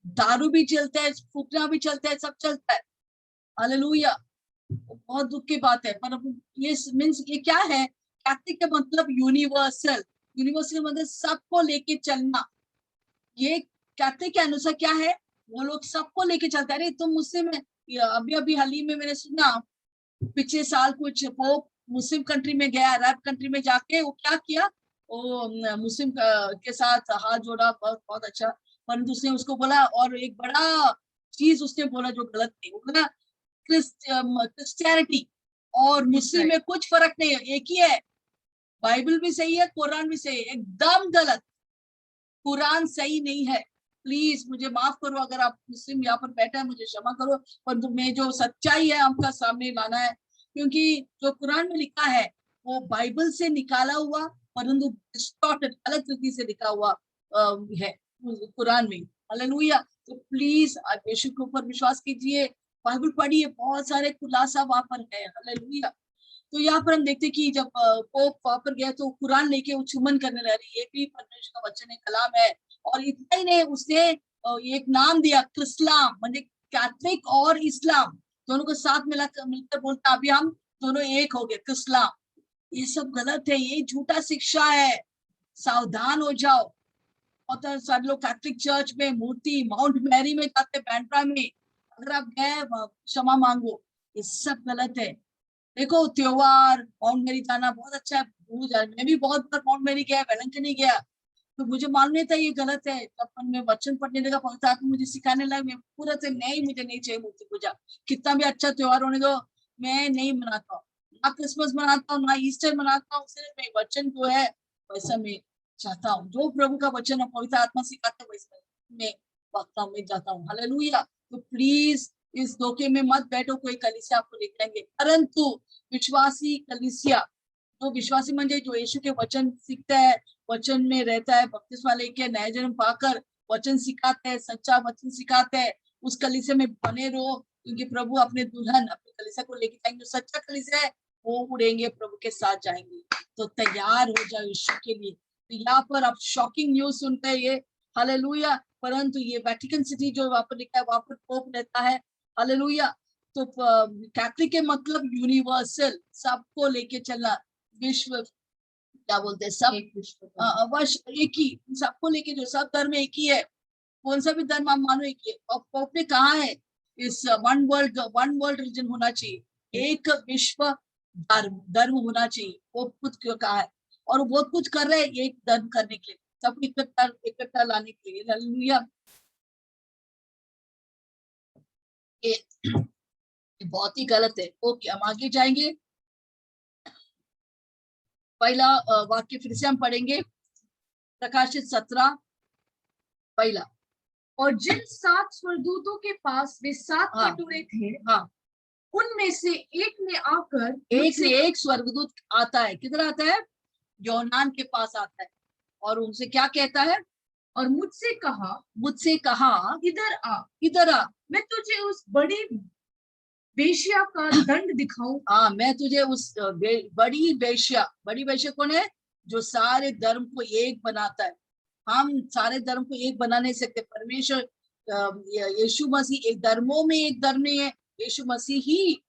दारू भी चलता है, फूकना भी चलता है, सब चलता है। हालेलुया। बहुत दुख की बात है, पर ये मीन्स ये क्या है, कैथोलिक का मतलब यूनिवर्सल, यूनिवर्सल मतलब सबको लेके चलना। ये कैथोलिक के अनुसार क्या है, वो लोग सबको लेके चलते हैं। अरे तुम मुस्लिम है, अभी हाल ही में मैंने सुना पिछले साल कुछ पोप मुस्लिम कंट्री में गया, अरब कंट्री में जाके वो क्या किया, वो मुस्लिम के साथ हाथ जोड़ा, बहुत अच्छा, परंतु उसने उसको बोला, और एक बड़ा चीज उसने बोला जो गलत थी, वो बोला क्रिश्चियनिटी और मुस्लिम में कुछ फर्क नहीं है, एक ही है, बाइबल भी सही है, कुरान भी सही है। एकदम गलत, कुरान सही नहीं है। प्लीज मुझे माफ करो, अगर आप मुस्लिम यहाँ पर बैठा है मुझे क्षमा करो, पर तुम्हें जो सच्चाई है आपका सामने लाना है, क्योंकि जो कुरान में लिखा है वो बाइबल से निकाला हुआ परंतु डिस्टॉर्टेड अलग तरीके से लिखा हुआ है कुरान में। हालेलुया। तो प्लीज आप यीशु के ऊपर विश्वास कीजिए, बाइबल पढ़िए, बहुत सारे खुलासा वहां पर है। हालेलुया। तो यहाँ पर हम देखते हैं कि जब पोप वहां पर गया तो कुरान लेके वो चुम्बन करने लगे, ये भी परमेश्वर का वचन है, कलाम है। और इतना ही नहीं, उसने एक नाम दिया क्रिस्लाम, म्हणजे कैथलिक और इस्लाम दोनों को साथ मिलकर बोलता अभी हम दोनों एक हो गए, क्रिस्लाम। ये सब गलत है, ये झूठा शिक्षा है, सावधान हो जाओ। और तो सारे लोग कैथलिक चर्च में मूर्ति माउंट मैरी में जाते, बैंड्रा में, अगर आप गए क्षमा मांगो, ये सब गलत है। देखो त्योहार माउंट मैरी जाना बहुत अच्छा है, मैं भी बहुत बार माउंट मैरी गया, वेलंकनी गया, तो मुझे मालूम नहीं था ये गलत है। जब मैं वचन पढ़ने लगा, पवित्र आत्मा मुझे सिखाने लगा, मैं पूरा से नहीं, मुझे नहीं चाहिए मूर्ति पूजा, कितना भी अच्छा त्योहार होने दो, मैं नहीं मनाता हूँ, ना क्रिसमस मनाता हूँ, ना ईस्टर मनाता हूँ, सिर्फ मैं वचन जो है वैसा मैं चाहता हूँ, जो प्रभु का वचन है पवित्र आत्मा सिखाता है वैसा मैं वक्ता में जाता हूँ। हालेलुया। तो प्लीज इस धोखे में मत बैठो, कोई कलीसिया आपको लेके आएंगे, परंतु विश्वासी कलीसिया, जो विश्वासी म्हणजे जो यीशु के वचन सीखता है, वचन में रहता है, बपतिस्मा लेके नया जन्म पाकर वचन सिखाते हैं, सच्चा वचन सिखाते हैं, उस कलीसिया में बने रहो, क्योंकि प्रभु अपने दुल्हन अपने कलीसिया को लेके जाएंगे। सच्चा कलीसिया है, वो उड़ेंगे, प्रभु के साथ जाएंगे। तो तैयार हो जाओ यीशु के लिए। तो यहाँ पर आप शॉकिंग न्यूज सुनते हैं ये, हालेलुया। परंतु ये वेटिकन सिटी जो वहां पर लिखा है, वहां पर पोप रहता है, हालेलुया। तो कैथलिक के मतलब यूनिवर्सल, सबको लेके चलना, विश्व क्या बोलते हैं, सब वर्ष एक ही, सबको लेके जो सब धर्म एक ही है, कौन सा भी धर्म आप मानो एक ही है। और पोप ने कहा है इस वन वर्ल्ड रिलीजन होना चाहिए, एक विश्व धर्म होना चाहिए, वो खुद क्यों कहा है, और वो बहुत कुछ कर रहे हैं एक धर्म करने के लिए, सब इकट्ठा लाने के लिए। हालेलुया। ये बहुत ही गलत है। ओके, हम आगे जाएंगे। पहला वाक्य फिर से हम पढ़ेंगे, प्रकाशित 17 पहला। और जिन 7 स्वर्गदूतों के पास वे 7 हाँ। कटोरे थे, हाँ, उनमें से एक ने आकर एक से एक स्वर्गदूत आता है, किधर आता है, यूहन्ना के पास आता है, और उनसे क्या कहता है, और मुझसे कहा, इधर आ, मैं तुझे उस बड़ी वेश्या का दंड दिखाऊं। हाँ, मैं तुझे उस बड़ी वेश्या कौन है, जो सारे धर्म को एक बनाता है। हम सारे धर्म को एक बना नहीं सकते, परमेश्वर यीशु मसीह एक धर्मों में एक धर्म नहीं है, यीशु मसीह ही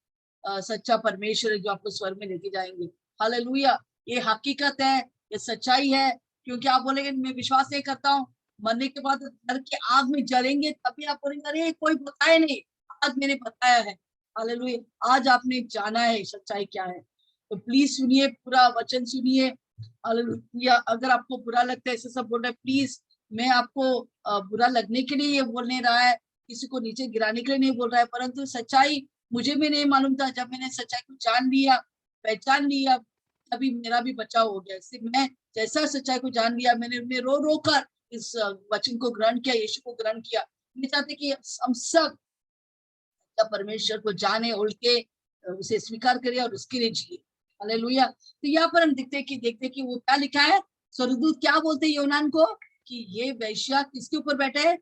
सच्चा परमेश्वर है जो आपको स्वर्ग में लेके जाएंगे। हालेलुया। ये हकीकत है, ये सच्चाई है। क्योंकि आप बोलेंगे मैं विश्वास नहीं करता हूँ, मरने के बाद नरक की आग में जलेंगे, तभी आप बोलेंगे अरे कोई बताया नहीं, आज मैंने बताया है। हालेलुया। आज आपने जाना है सच्चाई क्या है। तो प्लीज सुनिए, पूरा वचन सुनिए। हालेलुया। अगर आपको बुरा लगता है ऐसे सब बोल रहा है, प्लीज, मैं आपको बुरा लगने के लिए ये बोलने रहा है, किसी को नीचे गिराने के लिए नहीं बोल रहा है, परंतु सच्चाई मुझे भी नहीं मालूम था। जब मैंने सच्चाई को जान लिया, पहचान लिया, तभी मेरा भी बचाव हो गया। इसलिए मैं जैसा सच्चाई को जान लिया, मैंने रो रो कर इस वचन को ग्रहण किया, यीशु को ग्रहण किया। मैं चाहते कि हम सब परमेश्वर को जाने, उड़ के उसे स्वीकार करिए और उसके लिए जिए। हालेलुया। तो यहाँ पर हम देखते कि वो क्या लिखा है, स्वर्गदूत क्या बोलते हैं यूहन्ना को, कि ये वेश्या किसके ऊपर बैठा है,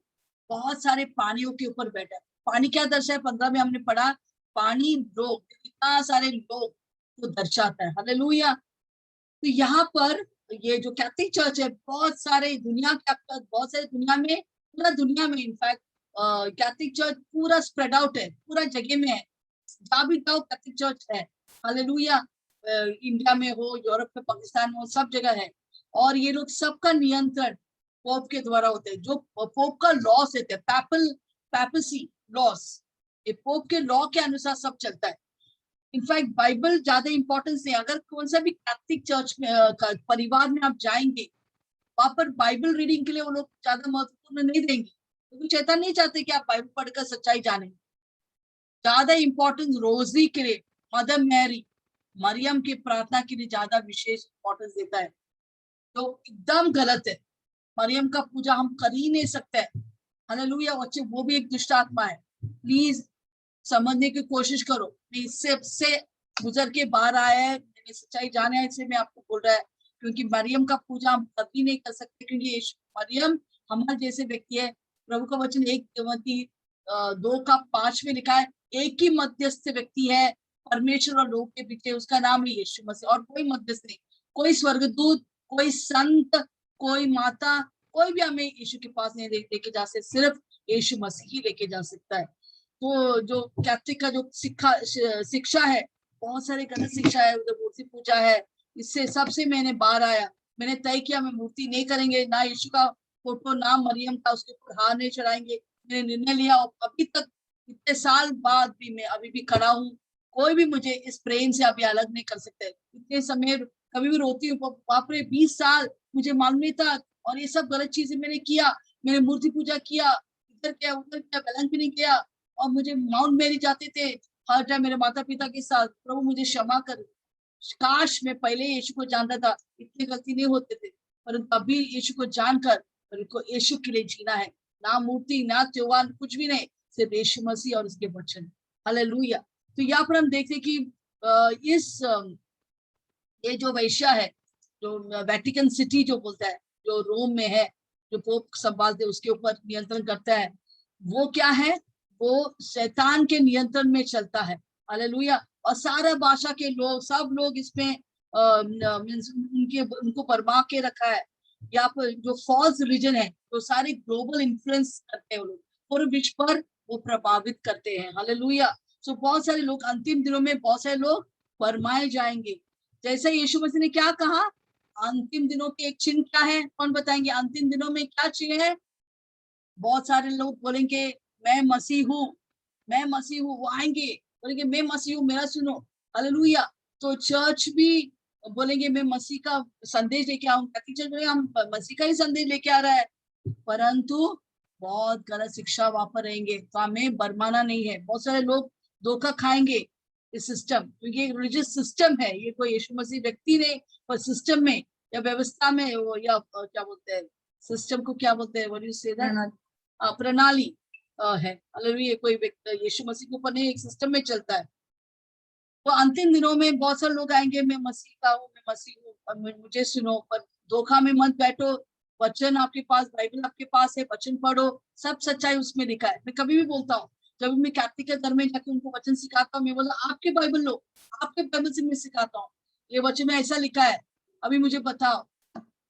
बहुत सारे पानियों के ऊपर बैठा है। पानी क्या दर्शाए, 15 में हमने पढ़ा, पानी लोग, इतना सारे लोग को दर्शाता है। हालेलुया। तो यहाँ पर ये जो कैथलिक चर्च है, बहुत सारे दुनिया में, पूरा दुनिया में इनफैक्ट कैथलिक चर्च पूरा स्प्रेड आउट है, पूरा जगह में है, जहाँ भी जाओ कैथलिक चर्च है। हालेलुया। इंडिया में हो, यूरोप में, पाकिस्तान में हो, सब जगह है। और ये लोग सबका नियंत्रण पोप के द्वारा होते हैं, जो पोप का लॉ देते हैं, पैपसी लॉस, ये पोप के लॉ के अनुसार सब चलता है। इनफैक्ट बाइबल ज्यादा इंपॉर्टेंस नहीं, अगर कौन सा भी कैथलिक चर्च में परिवार में आप जाएंगे, वहां पर बाइबल रीडिंग के लिए वो लोग ज्यादा महत्वपूर्ण नहीं देंगे, क्योंकि शैतान नहीं चाहते कि आप बाइबल पढ़कर सच्चाई जाने। ज्यादा इंपॉर्टेंस रोजरी के लिए, मदर मैरी, मरियम की प्रार्थना के लिए ज्यादा विशेष इंपॉर्टेंस देता है, तो एकदम गलत है। मरियम का पूजा हम कर ही नहीं सकते। हालेलुया। बच्चे, वो भी एक दुष्ट आत्मा है। प्लीज समझने की कोशिश करो। इससे गुजर के बाहर आया है, मैंने सच्चाई जाना है, इसलिए मैं आपको बोल रहा है, क्योंकि मरियम का पूजा हम कभी नहीं कर सकते, क्योंकि मरियम हमारे जैसे व्यक्ति है। प्रभु का वचन 1 तिमोथी 2:5 में लिखा है, एक ही मध्यस्थ व्यक्ति है परमेश्वर और लोग के बीच है, उसका नाम है यीशु मसीह। और कोई मध्यस्थ नहीं, कोई स्वर्गदूत, कोई संत, कोई माता, कोई भी हमें यीशु के पास नहीं लेके जा सकते, सिर्फ यीशु मसीह ही लेके जा सकता है। तो जो कैथलिक का जो शिक्षा है, बहुत सारे गलत शिक्षा है, उधर मूर्ति पूजा है। इससे सबसे मैंने बाहर आया, मैंने तय किया मैं मूर्ति नहीं करेंगे, ना यीशु का फोटो, ना मरियम का, उसके ऊपर हार नहीं चढ़ाएंगे। मैंने निर्णय लिया और अभी तक इतने साल बाद भी मैं अभी भी खड़ा हूँ। कोई भी मुझे इस प्रेम से अभी अलग नहीं कर सकते। इतने समय कभी भी रोती हूँ, बाप रे 20 साल मुझे मालूम नहीं था, और ये सब गलत चीजें मैंने किया। मैंने मूर्ति पूजा किया, इधर किया उधर किया, बैलेंस भी नहीं किया, और मुझे माउंट मेरी जाते थे हर टाइम मेरे माता पिता के साथ। प्रभु मुझे क्षमा कर, काश मैं पहले यीशु को जानता था, इतनी गलती नहीं होते थे। परंतु अभी यीशु को जानकर को यीशु के लिए जीना है, ना मूर्ति ना त्योहार कुछ भी नहीं, सिर्फ यीशु मसीह और उसके वचन। हालेलुया। तो यहाँ पर हम देखते कि ये जो वेश्या है, जो वेटिकन सिटी जो बोलता है, जो रोम में है, जो पोप संभालते उसके ऊपर नियंत्रण करता है, वो क्या है, वो शैतान के नियंत्रण में चलता है। हालेलुया। और सारा भाषा के लोग, सब लोग इसमें उनको बर्मा के रखा है। यहाँ पर जो फॉल्स रिलीजन है, तो सारे ग्लोबल इन्फ्लुएंस करते हैं वो लोग, पूरे विश्व पर वो प्रभावित करते हैं। हालेलुया। सो बहुत सारे लोग अंतिम दिनों में, बहुत सारे लोग बरमाए जाएंगे। जैसे यीशु मसीह ने क्या कहा, अंतिम दिनों के एक चिन्ह क्या है, कौन बताएंगे अंतिम दिनों में क्या चिन्ह है? बहुत सारे लोग बोलेंगे मैं मसीह हूँ, मैं मसीह हूँ। वो आएंगे बोलेंगे मैं मसीह हूँ, मेरा सुनो। हालेलुया। तो चर्च भी बोलेंगे मैं मसीह का संदेश लेके आऊँ, चर्च हम मसीह का ही संदेश लेके आ रहा है, परंतु बहुत गलत शिक्षा वहां पर रहेंगे। तो हमें बरमाना नहीं है। बहुत सारे लोग धोखा खाएंगे इस सिस्टम, क्योंकि एक रिलीजियस सिस्टम है ये, कोई यीशु मसीह व्यक्ति नहीं, पर सिस्टम में या व्यवस्था में वो, या क्या बोलते हैं सिस्टम को, क्या बोलते हैं, व्हाट यू से दैट, प्रणाली है। हालेलुया। कोई यीशु मसीह के ऊपर नहीं, एक सिस्टम में चलता है। तो अंतिम दिनों में बहुत सारे लोग आएंगे मैं मसीह का हूँ, मैं मसीह हूँ, मुझे सुनो, पर धोखा में मत बैठो। वचन आपके पास, बाइबल आपके पास है, वचन पढ़ो, सब सच्चाई उसमें लिखा है। मैं कभी भी बोलता हूँ, जब मैं कैथलिक के घर में जाके उनको वचन सिखाता हूँ, मैं बोला आपके बाइबल लो, आपके बाइबल से मैं सिखाता हूँ, ये वचन में ऐसा लिखा है, अभी मुझे बताओ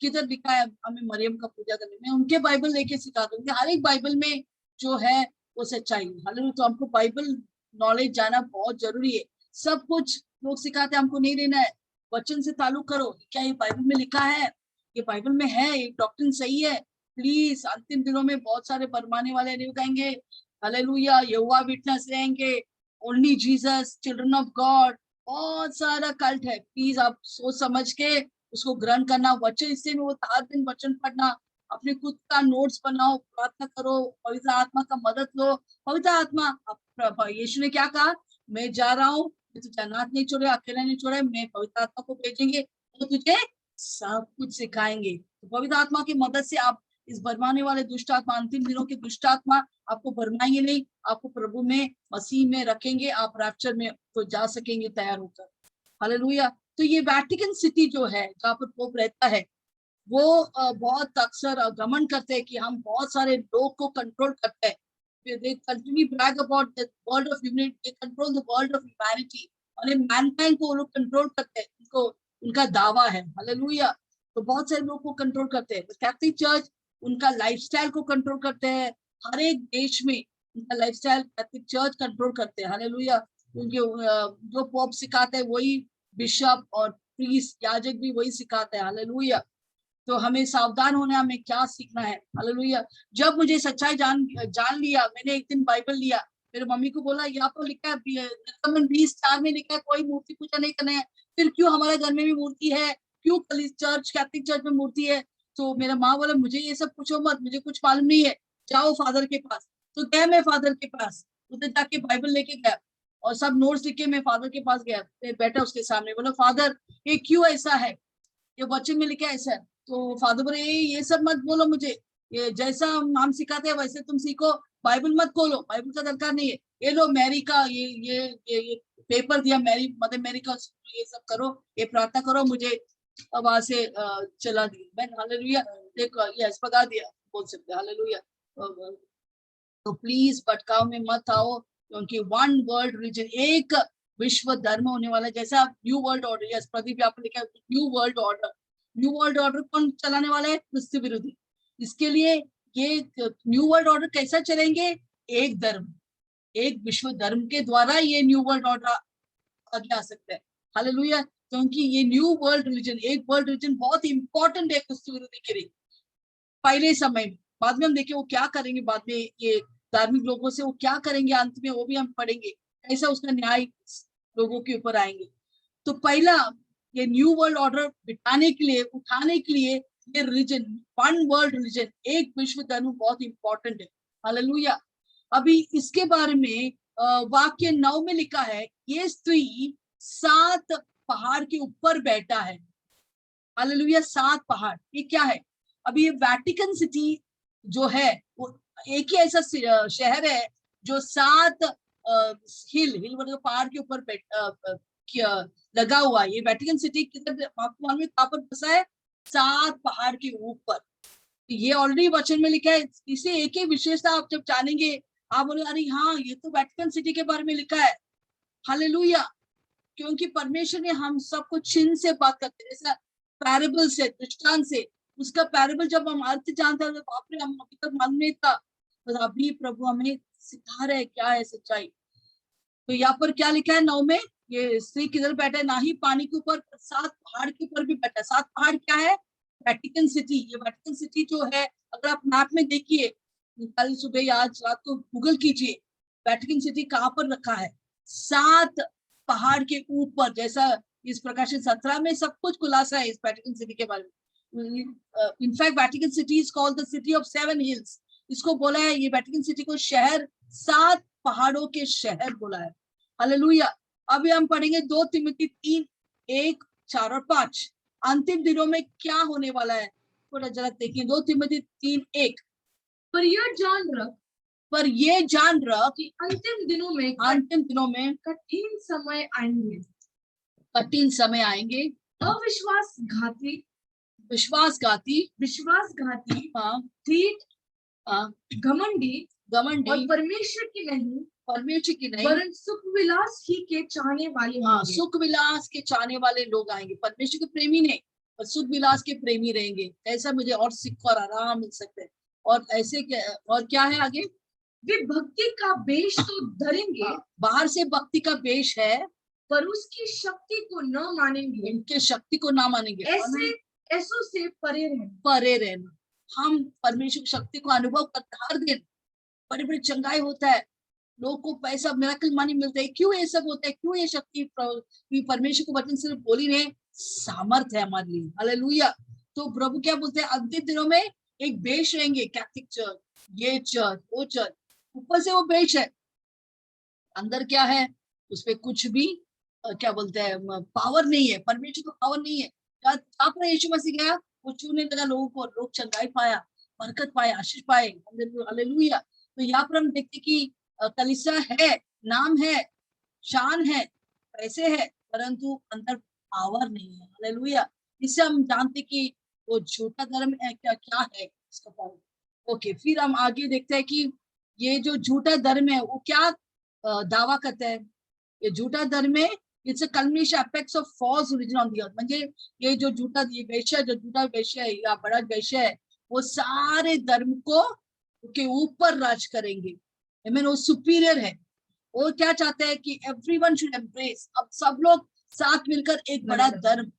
किधर लिखा है हमें मरियम का पूजा करने। मैं उनके बाइबल लेके सिखाता हूँ, हर एक बाइबल में जो है वो सच्चाई है। हालेलुया। तो हमको बाइबल नॉलेज जाना बहुत जरूरी है। सब कुछ लोग सिखाते हैं, हमको नहीं लेना है। वचन से ताल्लुक करो, क्या ये बाइबल में लिखा है, ये बाइबल में है, ये डॉक्ट्रिन सही है। प्लीज, अंतिम दिनों में बहुत सारे बरमाने वाले नहीं कहेंगे हालेलुया, यहोवा विटनेस रहेंगे, only Jesus, children of God, बहुत सारा कल्ट है। प्लीज आप सोच समझ के उसको ग्रहण करना। वचन, इससे में वो हर दिन वचन पढ़ना, अपने खुद का नोट्स बनाओ, प्रार्थना करो, पवित्र आत्मा का मदद लो। पवित्र आत्मा, यीशु ने क्या कहा, मैं जा रहा हूँ, मैं तुझे अनाथ नहीं छोड़े, अकेला नहीं छोड़े, मैं पवित्र आत्मा को भेजेंगे, तो तुझे सब कुछ सिखाएंगे। तो पवित्र आत्मा की मदद से आप इस बरमाने वाले दुष्ट आत्मा, अंतिम दिनों के दुष्ट आत्मा आपको बरमाएंगे नहीं, आपको प्रभु में, मसीह में रखेंगे, आप रैप्चर में तो जा सकेंगे तैयार होकर। हालेलुया। तो ये वेटिकन सिटी जो है, जहाँ पर पोप रहता है, वो बहुत अक्सर घमंड करते हैं कि हम बहुत सारे लोग को कंट्रोल करते हैं। They continue brag about the world of humanity, they control the world of humanity, और ये मैनकाइंड को वो लोग कंट्रोल करते हैं, उनको उनका दावा है। हालेलुया। तो बहुत सारे लोग को कंट्रोल करते हैं। कैथलिक चर्च उनका लाइफस्टाइल को कंट्रोल करते हैं, हर एक देश में उनका लाइफस्टाइल कैथलिक चर्च कंट्रोल करते हैं। हालेलुया। क्योंकि जो पोप सिखाते हैं वही बिशप और प्रीस्ट, याजक भी वही सिखाते हैं। हालेलुया। तो हमें सावधान होना, हमें क्या सीखना है। हालेलुया। जब मुझे सच्चाई जान लिया, मैंने एक दिन बाइबल लिया, मेरे मम्मी को बोला यहाँ पर लिखा है 20:4 में लिखा है कोई मूर्ति पूजा नहीं करना है, फिर क्यों हमारे घर में भी मूर्ति है, क्यों चर्च, कैथलिक चर्च में मूर्ति है? तो मेरा माँ बोला मुझे ये सब पूछो मत, मुझे कुछ मालूम नहीं है, जाओ फादर के पास। तो गया मैं फादर के पास, उधर जाके बाइबल लेके गया और सब नोट्स लिख के मैं फादर के पास गया, बैठा उसके सामने, बोला फादर ये क्यों ऐसा है, ये वचन में लिखा है ऐसा। तो फादर बोले ये सब मत बोलो मुझे, ये जैसा हम सिखाते हैं वैसे तुम सीखो, बाइबल मत खोलो, बाइबल का दरकार नहीं है। ये लो मैरी का ये पेपर दिया, मैरी मदर मैरी का, ये सब करो, ये प्रार्थना करो, मुझे वहां से चला दिया। मैं हालेलुया, देखो ये अस्पताल दिया बोल सकते हैं। हालेलुया। तो प्लीज भटकाव में मत आओ, क्योंकि वन वर्ल्ड रिलीजन, एक विश्व धर्म होने वाला है। जैसा new world order, yes Pradeep यहाँ पर लिखा है new world order. New world order कौन चलाने वाला है? क्रिस्त विरोधी। इसके लिए ये न्यू वर्ल्ड ऑर्डर कैसा चलेंगे? एक धर्म, एक विश्व धर्म के द्वारा ये न्यू वर्ल्ड ऑर्डर आगे आ सकता है। हालेलुया। क्योंकि ये न्यू वर्ल्ड रिलीजन, एक वर्ल्ड रिलीजन बहुत इंपॉर्टेंट है क्रिस्त विरोधी के लिए पहले समय में। बाद में हम देखें वो क्या करेंगे, बाद में ये धार्मिक लोगों से वो क्या करेंगे अंत में, वो भी हम पढ़ेंगे कैसा उसका न्याय लोगों के ऊपर आएंगे। तो पहला ये न्यू वर्ल्ड ऑर्डर बिठाने के लिए, उठाने के लिए ये रिलीजन, वन वर्ल्ड रिलीजन, एक विश्व धर्म बहुत इंपॉर्टेंट है। हालेलुया। अभी इसके बारे में वाक्य 9 में लिखा है, ये स्त्री 7 पहाड़ के ऊपर बैठा है। हालेलुया। 7 पहाड़, ये क्या है? अभी ये वेटिकन सिटी जो है वो एक ही ऐसा शहर है जो 7 हिल मतलब पहाड़ के ऊपर लगा हुआ है। ये वेटिकन सिटी किधर आपको मालूम है कहाँ पर बसा है? 7 पहाड़ के ऊपर। ये ऑलरेडी वचन में लिखा है। इसे एक ही विशेषता आप जब जानेंगे आप बोले अरे हाँ ये तो वेटिकन सिटी के बारे में लिखा है। हालेलुया। क्योंकि परमेश्वर ने हम सबको चिन्ह से बात करते हैं, जैसा पैरेबल से, दृष्टांत से। उसका पैरेबल जब हम अर्थ जानते हैं बाप रे, हम अभी तक मालूम नहीं था, तो अभी प्रभु हमें सिखा रहे क्या है सच्चाई। तो यहाँ पर क्या लिखा है 9 में, ये स्त्री किधर बैठा है? ना ही पानी के ऊपर, 7 पहाड़ के ऊपर भी बैठा है। 7 पहाड़ क्या है? Vatican city. ये वेटिकन सिटी जो है, अगर आप मैप में देखिए, कल सुबह या आज रात को गूगल कीजिए वेटिकन सिटी कहाँ पर रखा है। 7 पहाड़ के ऊपर, जैसा इस प्रकाशन 17 में सब कुछ खुलासा है इस वेटिकन सिटी के बारे में। In fact Vatican city is called the city of 7 hills. इसको बोला है, ये वेटिकन सिटी को शहर 7 पहाड़ों के शहर बोला है। हालेलुया। अभी हम पढ़ेंगे 2 तिमोथी 3:1, 4 और 5। अंतिम दिनों में क्या होने वाला है थोड़ा जरा देखिए। 2 तिमोथी 3:1, पर यह जान रख कि अंतिम दिनों में कठिन समय आएंगे। कठिन समय आएंगे। विश्वासघाती, हाँ, ठीक, हाँ, घमंडी और परमेश्वर की नहीं वरन सुख विलास ही के चाहने वाले। हाँ, सुख विलास के चाहने वाले लोग आएंगे। परमेश्वर के प्रेमी नहीं और सुख विलास के प्रेमी रहेंगे। ऐसा मुझे और सिख और आराम मिल सकते हैं। और ऐसे और क्या है आगे? वे भक्ति का बेश तो धरेंगे। हाँ, बाहर से भक्ति का बेश है पर उसकी शक्ति को न मानेंगे। इनके शक्ति को ना मानेंगे। ऐसों से परे रहना। हम परमेश्वर की शक्ति को अनुभव करते हर दिन। बड़े बड़े चंगाई होता है, लोगों को पैसा मिरेकल मनी मिलता है। क्यों ये सब होता है? क्यों ये शक्ति? परमेश्वर को वचन सिर्फ बोली नहीं, सामर्थ है हमारे लिए। हालेलुया। तो प्रभु क्या बोलते हैं? अंतिम दिनों में एक बेश रहेंगे, कैथोलिक चर्च, ये चर्च, वो चर्च। ऊपर से वो बेश है, अंदर क्या है? उसपे कुछ भी क्या बोलते हैं, पावर नहीं है। परमेश्वर को पावर नहीं है। जहाँ पर यीशु मसीह गया वो छूने लगा लोगों को, लोग चंगाई पाया, बरकत पाए, आशीष पाए। हालेलुया। तो यहाँ पर हम देखते कि कलीसिया है, नाम है, शान है, पैसे है, परंतु अंदर पावर नहीं है। हालेलुया। इससे हम जानते कि वो झूठा धर्म है क्या है इसका पावर। ओके, फिर हम आगे देखते हैं कि ये जो झूठा धर्म है वो क्या दावा करता है। ये झूठा धर्म है, it's a culmination apex of false religion on the earth. म्हणजे ये जो झूठा, ये वेश्या, जो झूठा वेश्या है या बड़ा वेश्या है, वो सारे धर्म को के ऊपर राज करेंगे। आमीन। वो सुपीरियर है। वो क्या चाहते हैं कि एवरीवन शुड एम्ब्रेस, अब सब लोग साथ मिलकर एक बड़ा धर्म।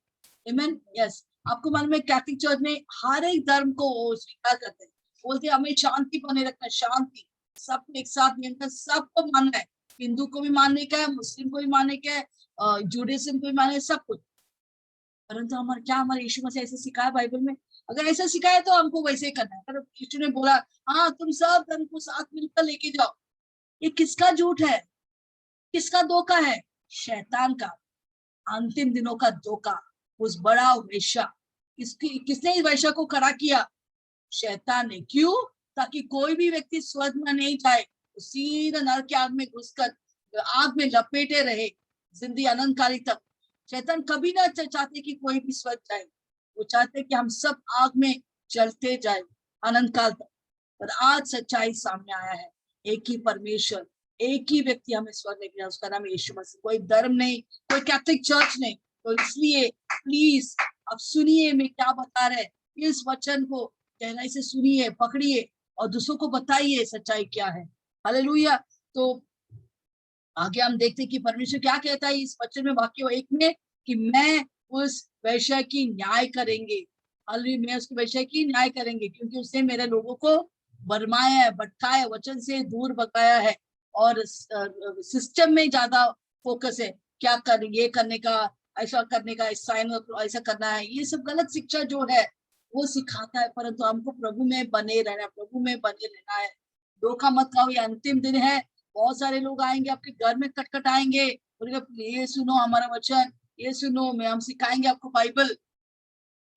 आमीन। यस, आपको मालूम है कैथोलिक चर्च में हर एक धर्म को वो स्वीकार करते हैं। बोलते हैं हमें शांति बने रखना, शांति, सबको एक साथ मिलकर सबको मानना है। हिंदू को भी मानने का है, मुस्लिम को भी मानने का है, जुडाइज्म को भी मानने, सब कुछ। परंतु हमारे यीशु मसीह ऐसे सिखाया बाइबल में? अगर ऐसा सिखाया तो हमको वैसे ही करना है। पर यीशु ने बोला हाँ तुम सब धर्म को साथ मिलकर लेके जाओ। ये किसका झूठ है? किसका धोखा है? शैतान का, अंतिम दिनों का धोखा। उस बड़ा वेश्या, किसने इस वेश्या को खड़ा किया? शैतान ने। क्यों? ताकि कोई भी व्यक्ति स्वर्ग में नहीं जाए, सीधा नरक की आग में घुसकर आग में लपेटे रहे जिंदगी अनंतकाली तक। शैतान कभी ना चाहते कि कोई भी स्वर्ग जाए, वो चाहते कि हम सब आग में जलते जाए अनंत काल तक। पर आज सच्चाई सामने आया है, एक ही परमेश्वर एक ही व्यक्ति हमें स्वर्ग लेके जाए, उसका नाम यीशु मसीह। कोई धर्म नहीं, कोई कैथोलिक चर्च नहीं। तो इसलिए प्लीज आप सुनिए मैं क्या बता रहे, इस वचन को गहराई से सुनिए, पकड़िए और दूसरों को बताइए सच्चाई क्या है। हालेलुया। तो आगे हम देखते हैं कि परमेश्वर क्या कहता है इस वचन में, वाक्य 1 में, कि मैं उस वैश्य की न्याय करेंगे। हालेलुया, मैं उसके वैश्य की न्याय करेंगे, क्योंकि उसने मेरे लोगों को भरमाया है, भटकाया, वचन से दूर भगाया है, और सिस्टम में ज्यादा फोकस है, क्या कर ये करने का, ऐसा करने का, साइन ऐसा करना है, ये सब गलत शिक्षा जो है वो सिखाता है। परंतु हमको प्रभु में बने रहना, प्रभु में बने रहना है। धोखा मत खाओ, ये अंतिम दिन है। बहुत सारे लोग आएंगे आपके घर में, कटकट आएंगे, बोलेंगे ये सुनो हमारा वचन, ये सुनो, मैं हम सिखाएंगे आपको बाइबल।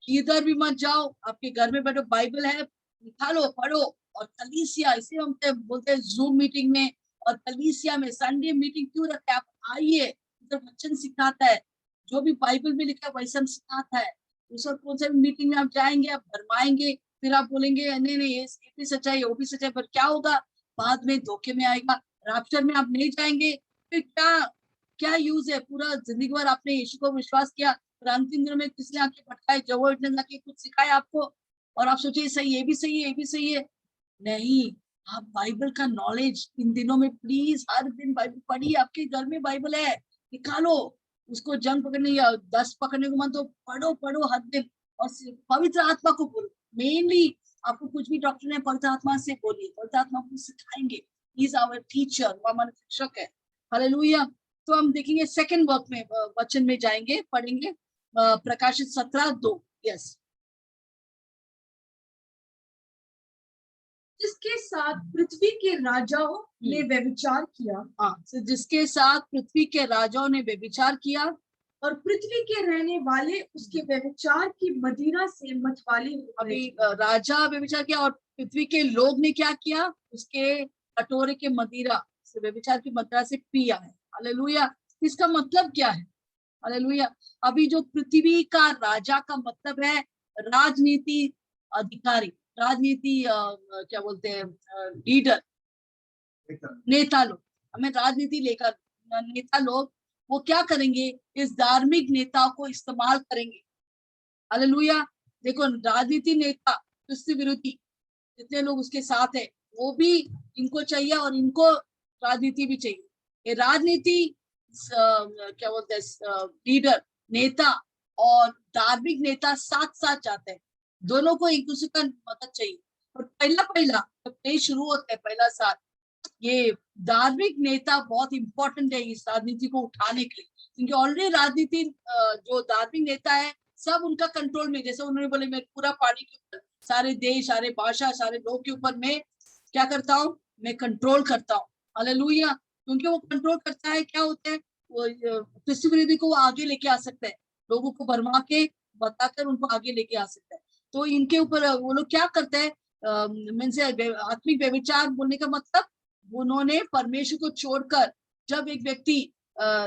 किधर भी मत जाओ, आपके घर में बैठो, बाइबल है निकालो, पढ़ो। और कलीसिया, इसे हम बोलते हैं जूम मीटिंग में और कलीसिया में संडे मीटिंग क्यों रखे, आप आइए, इधर वचन सिखाता है, जो भी बाइबल में लिखा है वैसा हम सिखाता है। दूसरा कौन सा मीटिंग में आप जाएंगे, आप भरमाएंगे, फिर आप बोलेंगे नहीं नहीं ये भी सच्चाई है, वो भी सच्चाई, पर क्या होगा, बाद में धोखे में आएगा। राप्चर में आप नहीं जाएंगे, फिर क्या क्या यूज है, पूरा जिंदगी भर आपने यीशु को विश्वास किया, और अंतिम दिनों में किसने आके भटकाए, जवळ जाके कुछ सिखाया आपको, और आप सोचिए सही, ये भी सही है, ये भी सही है। नहीं, आप बाइबल का नॉलेज इन दिनों में प्लीज हर दिन बाइबल पढ़िए। आपके घर में बाइबल है, निकालो उसको, जंग पकड़ने या 10 पकड़ने को मन तो पढ़ो, पढ़ो हर दिन, और पवित्र आत्मा को बोलो। मेनली आपको कुछ भी डॉक्टर ने, पवित्र आत्मा से बोलिए, पवित्र आत्मा को सिखाएंगे। इज आवर टीचर, वो हमारा शिक्षक है। हालेलुया। तो हम देखेंगे सेकंड वर्क में, वचन में जाएंगे, पढ़ेंगे प्रकाशित 17:2। यस। जिसके साथ पृथ्वी के राजाओं ने व्यभिचार किया, हाँ, जिसके साथ पृथ्वी के राजाओं ने व्यभिचार किया, और पृथ्वी के रहने वाले उसके व्यभिचार की मदिरा से मतवाले हो गए। अभी राजा व्यभिचार किया और पृथ्वी के लोग ने क्या किया, उसके कटोरे के मदिरा से, व्यभिचार की मदिरा से पिया है। हालेलुया। इसका मतलब क्या है? हालेलुया। अभी जो पृथ्वी का राजा का मतलब है राजनीति अधिकारी, राजनीति क्या बोलते हैं, लीडर, नेता लोग। हमें राजनीति लेकर नेता लोग वो क्या करेंगे, इस धार्मिक नेता को इस्तेमाल करेंगे। हालेलुया। देखो, राजनीति नेता, क्रिस्त विरोधी जितने लोग उसके साथ है, वो भी इनको चाहिए और इनको राजनीति भी चाहिए। ये राजनीति क्या बोलते हैं, लीडर, नेता और धार्मिक नेता साथ साथ जाते हैं, दोनों को एक दूसरे का मदद चाहिए। और पहला जब देश शुरू होता है, पहला साल, ये धार्मिक नेता बहुत इंपॉर्टेंट है इस राजनीति को उठाने के लिए, क्योंकि ऑलरेडी राजनीति जो धार्मिक नेता है सब उनका कंट्रोल में, जैसे उन्होंने बोले मैं पूरा पानी के ऊपर, सारे देश, सारे भाषा, सारे लोग के ऊपर मैं क्या करता हूँ, मैं कंट्रोल करता हूँ। हालेलुया। क्योंकि वो कंट्रोल करता है, क्या होता है, वो क्रिस्त विरोधी को वो आगे लेके आ सकता है, लोगों को भरमा के बताकर उनको आगे लेके आ सकता है। तो इनके ऊपर वो लोग क्या करते हैं, आत्मिक व्यभिचार बोलने का मतलब, उन्होंने परमेश्वर को छोड़कर, जब एक व्यक्ति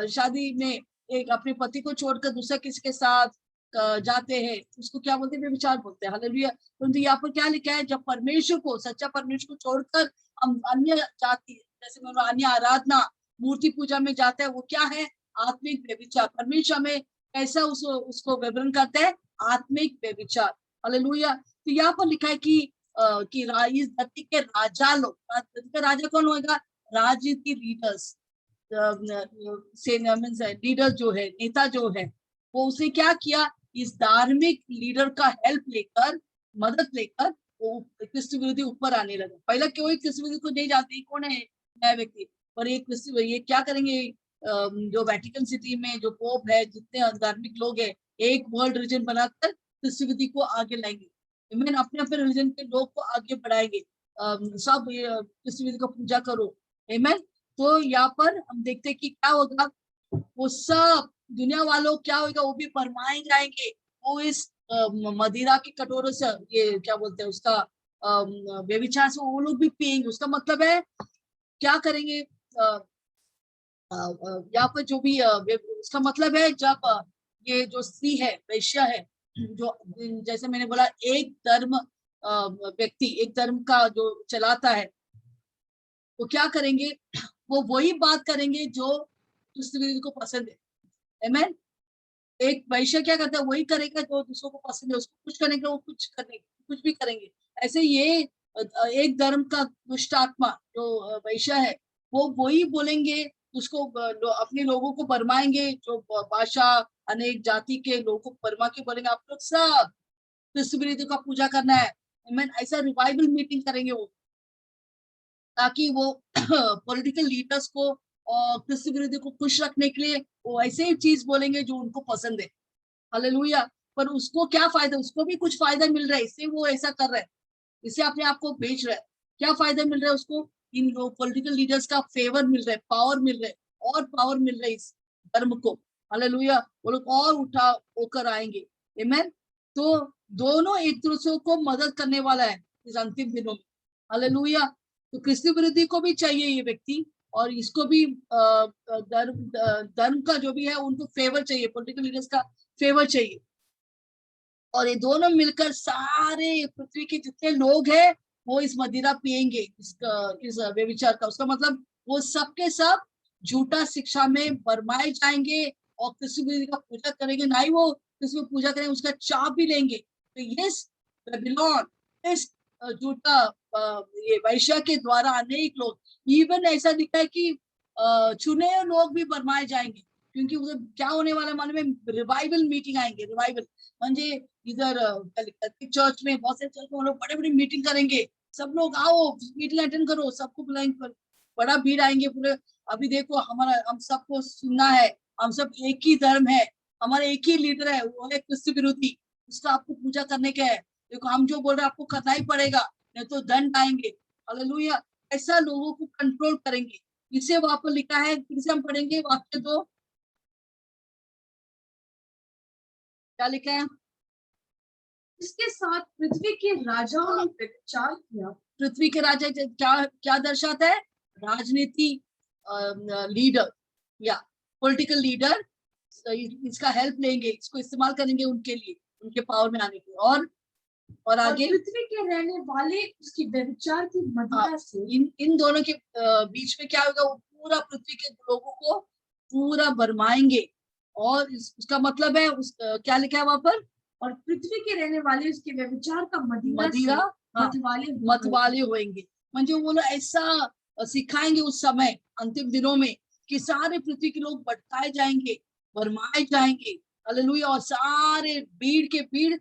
शादी में एक अपने पति को छोड़कर दूसरा किसी के साथ जाते हैं, उसको क्या बोलते हैं, व्यभिचार बोलते हैं। हालेलुया। परंतु यहाँ पर क्या लिखा है, जब परमेश्वर को, सच्चा परमेश्वर को छोड़कर हम अन्य जाति, जैसे अन्य आराधना, मूर्ति पूजा में जाता है, वो क्या है, आत्मिक व्यभिचार। परमेश्वर में कैसा उसको विवरण करता है, आत्मिक व्यभिचार। हालेलुया। तो यहाँ पर लिखा है कि इस धरती के राजा लोग, धरती का राजा कौन होगा, राजनीति लीडर्स, लीडर जो है, नेता जो है, वो उसने क्या किया, इस धार्मिक लीडर का हेल्प लेकर, मदद लेकर, वो क्रिस्त विरोधी ऊपर आने लगा। पहले कोई क्रिस्त विरोधी को नहीं जानते कौन है नया व्यक्ति, पर ये क्या करेंगे, जो वेटिकन सिटी में जो पोप है, जितने धार्मिक लोग हैं, एक वर्ल्ड रिलीजन बनाकर क्रिस्त विरोधी को आगे लाएंगे। मैंने अपने अपने रिलीजन के लोग को आगे बढ़ाएंगे, सब क्रिस्त विरोधी को पूजा करो। आमीन। तो यहाँ पर हम देखते हैं कि क्या होगा, वो सब दुनिया वालों क्या होगा, वो भी भरमाए जाएंगे, वो इस मदिरा के कटोरों से, ये क्या बोलते हैं उसका, व्यभिचार से वो लोग भी पिएंगे। उसका मतलब है क्या करेंगे, यहाँ पर जो भी उसका मतलब है, जब ये जो स्त्री है, वैश्या है, जो जैसे मैंने बोला एक धर्म व्यक्ति, एक धर्म का जो चलाता है, वो क्या करेंगे, वो वही बात करेंगे जो दूसरे व्यक्ति को पसंद है। आमेन। एक वैश्य क्या करता है, वही करेगा जो दूसरों को पसंद है, उसको कुछ करने के वो कुछ भी करेंगे। ऐसे ये एक धर्म का दुष्ट आत्मा जो वैश्य है, वो वही बोलेंगे, उसको अपने लोगों को भरमाएंगे, जो भाषा अनेक जाति के लोगों को भरमा के बोलेंगे आप लोग सब कृष्ण का पूजा करना है। आमीन। ऐसा रिवाइवल मीटिंग करेंगे वो, ताकि वो पॉलिटिकल लीडर्स को और कृष्ण विरोधी को खुश रखने के लिए वो ऐसे ही चीज बोलेंगे जो उनको पसंद है। हालेलुया। पर उसको क्या फायदा, उसको भी कुछ फायदा मिल रहा है, इससे वो ऐसा कर रहा है, इससे अपने आप को बेच रहा है। क्या फायदा मिल रहा है उसको, इन पॉलिटिकल लीडर्स का फेवर मिल रहा है, पावर मिल रहा है, और पावर मिल रहा है इस धर्म को। हालेलुया। वो लोग और उठा होकर आएंगे। आमीन। तो दोनों एक दूसरे को मदद करने वाला है इस अंतिम दिनों में। हालेलुया। तो कृष्ण विरोधी को भी चाहिए ये व्यक्ति, और इसको भी धर्म का जो भी है उनको फेवर चाहिए, पॉलिटिकल लीडर्स का फेवर चाहिए। और ये दोनों मिलकर सारे पृथ्वी के जितने लोग हैं वो इस मदिरा पिएंगे, इस व्यभिचार का। उसका मतलब वो सब के सब झूठा शिक्षा में भरमाए जाएंगे और कृष्ण का पूजा करेंगे, ना ही वो कृष्ण पूजा करेंगे, उसका चाप भी लेंगे। तो ये बेबीलोन, इस झूठा ये वैश्य के द्वारा अनेक लोग, इवन ऐसा दिखा है कि चुने लोग भी भरमाए जाएंगे। क्योंकि उधर क्या होने वाला मालूम है, रिवाइवल मीटिंग आएंगे। रिवाइवल म्हणजे इधर चर्च में, बहुत से चर्च में वो लोग बड़े बड़ी मीटिंग करेंगे, सब लोग आओ मीटिंग अटेंड करो, सबको बुलाएंगे, बड़ा भीड़ आएंगे पूरे। अभी देखो हमारा, हम सबको सुनना है, हम सब एक ही धर्म है, हमारा एक ही लीडर है, वो है कृष्ण विरोधी, उसका आपको पूजा करने का है। देखो हम जो बोल रहे हैं आपको करना ही पड़ेगा, नहीं तो दंड आएंगे। हालेलुया। ऐसा लोगों को कंट्रोल करेंगे। इसे वहां पर लिखा है, फिर से हम पढ़ेंगे वाक्य 2, क्या लिखा है। इसके साथ पृथ्वी के राजाओं ने व्यभिचार किया। पृथ्वी के राजा क्या क्या दर्शाता है, राजनीति लीडर या पॉलिटिकल लीडर इसका हेल्प लेंगे, इसको इस्तेमाल करेंगे उनके लिए, उनके पावर में आने के लिए। और आगे पृथ्वी के रहने वाले उसकी व्यभिचार की मदिरा से, इन दोनों के बीच में क्या होगा, वो पूरा पृथ्वी के लोगों को पूरा भरमाएंगे। और उसका मतलब है क्या लिखा है वहां पर, और पृथ्वी के रहने वाले उसके व्यभिचार का मदिरा मतवाले होंगे। म्हणजे वो लोग ऐसा सिखाएंगे उस समय अंतिम दिनों में कि सारे पृथ्वी के लोग भटकाए जाएंगे, भरमाए जाएंगे। हालेलुया। और सारे भीड़ के भीड़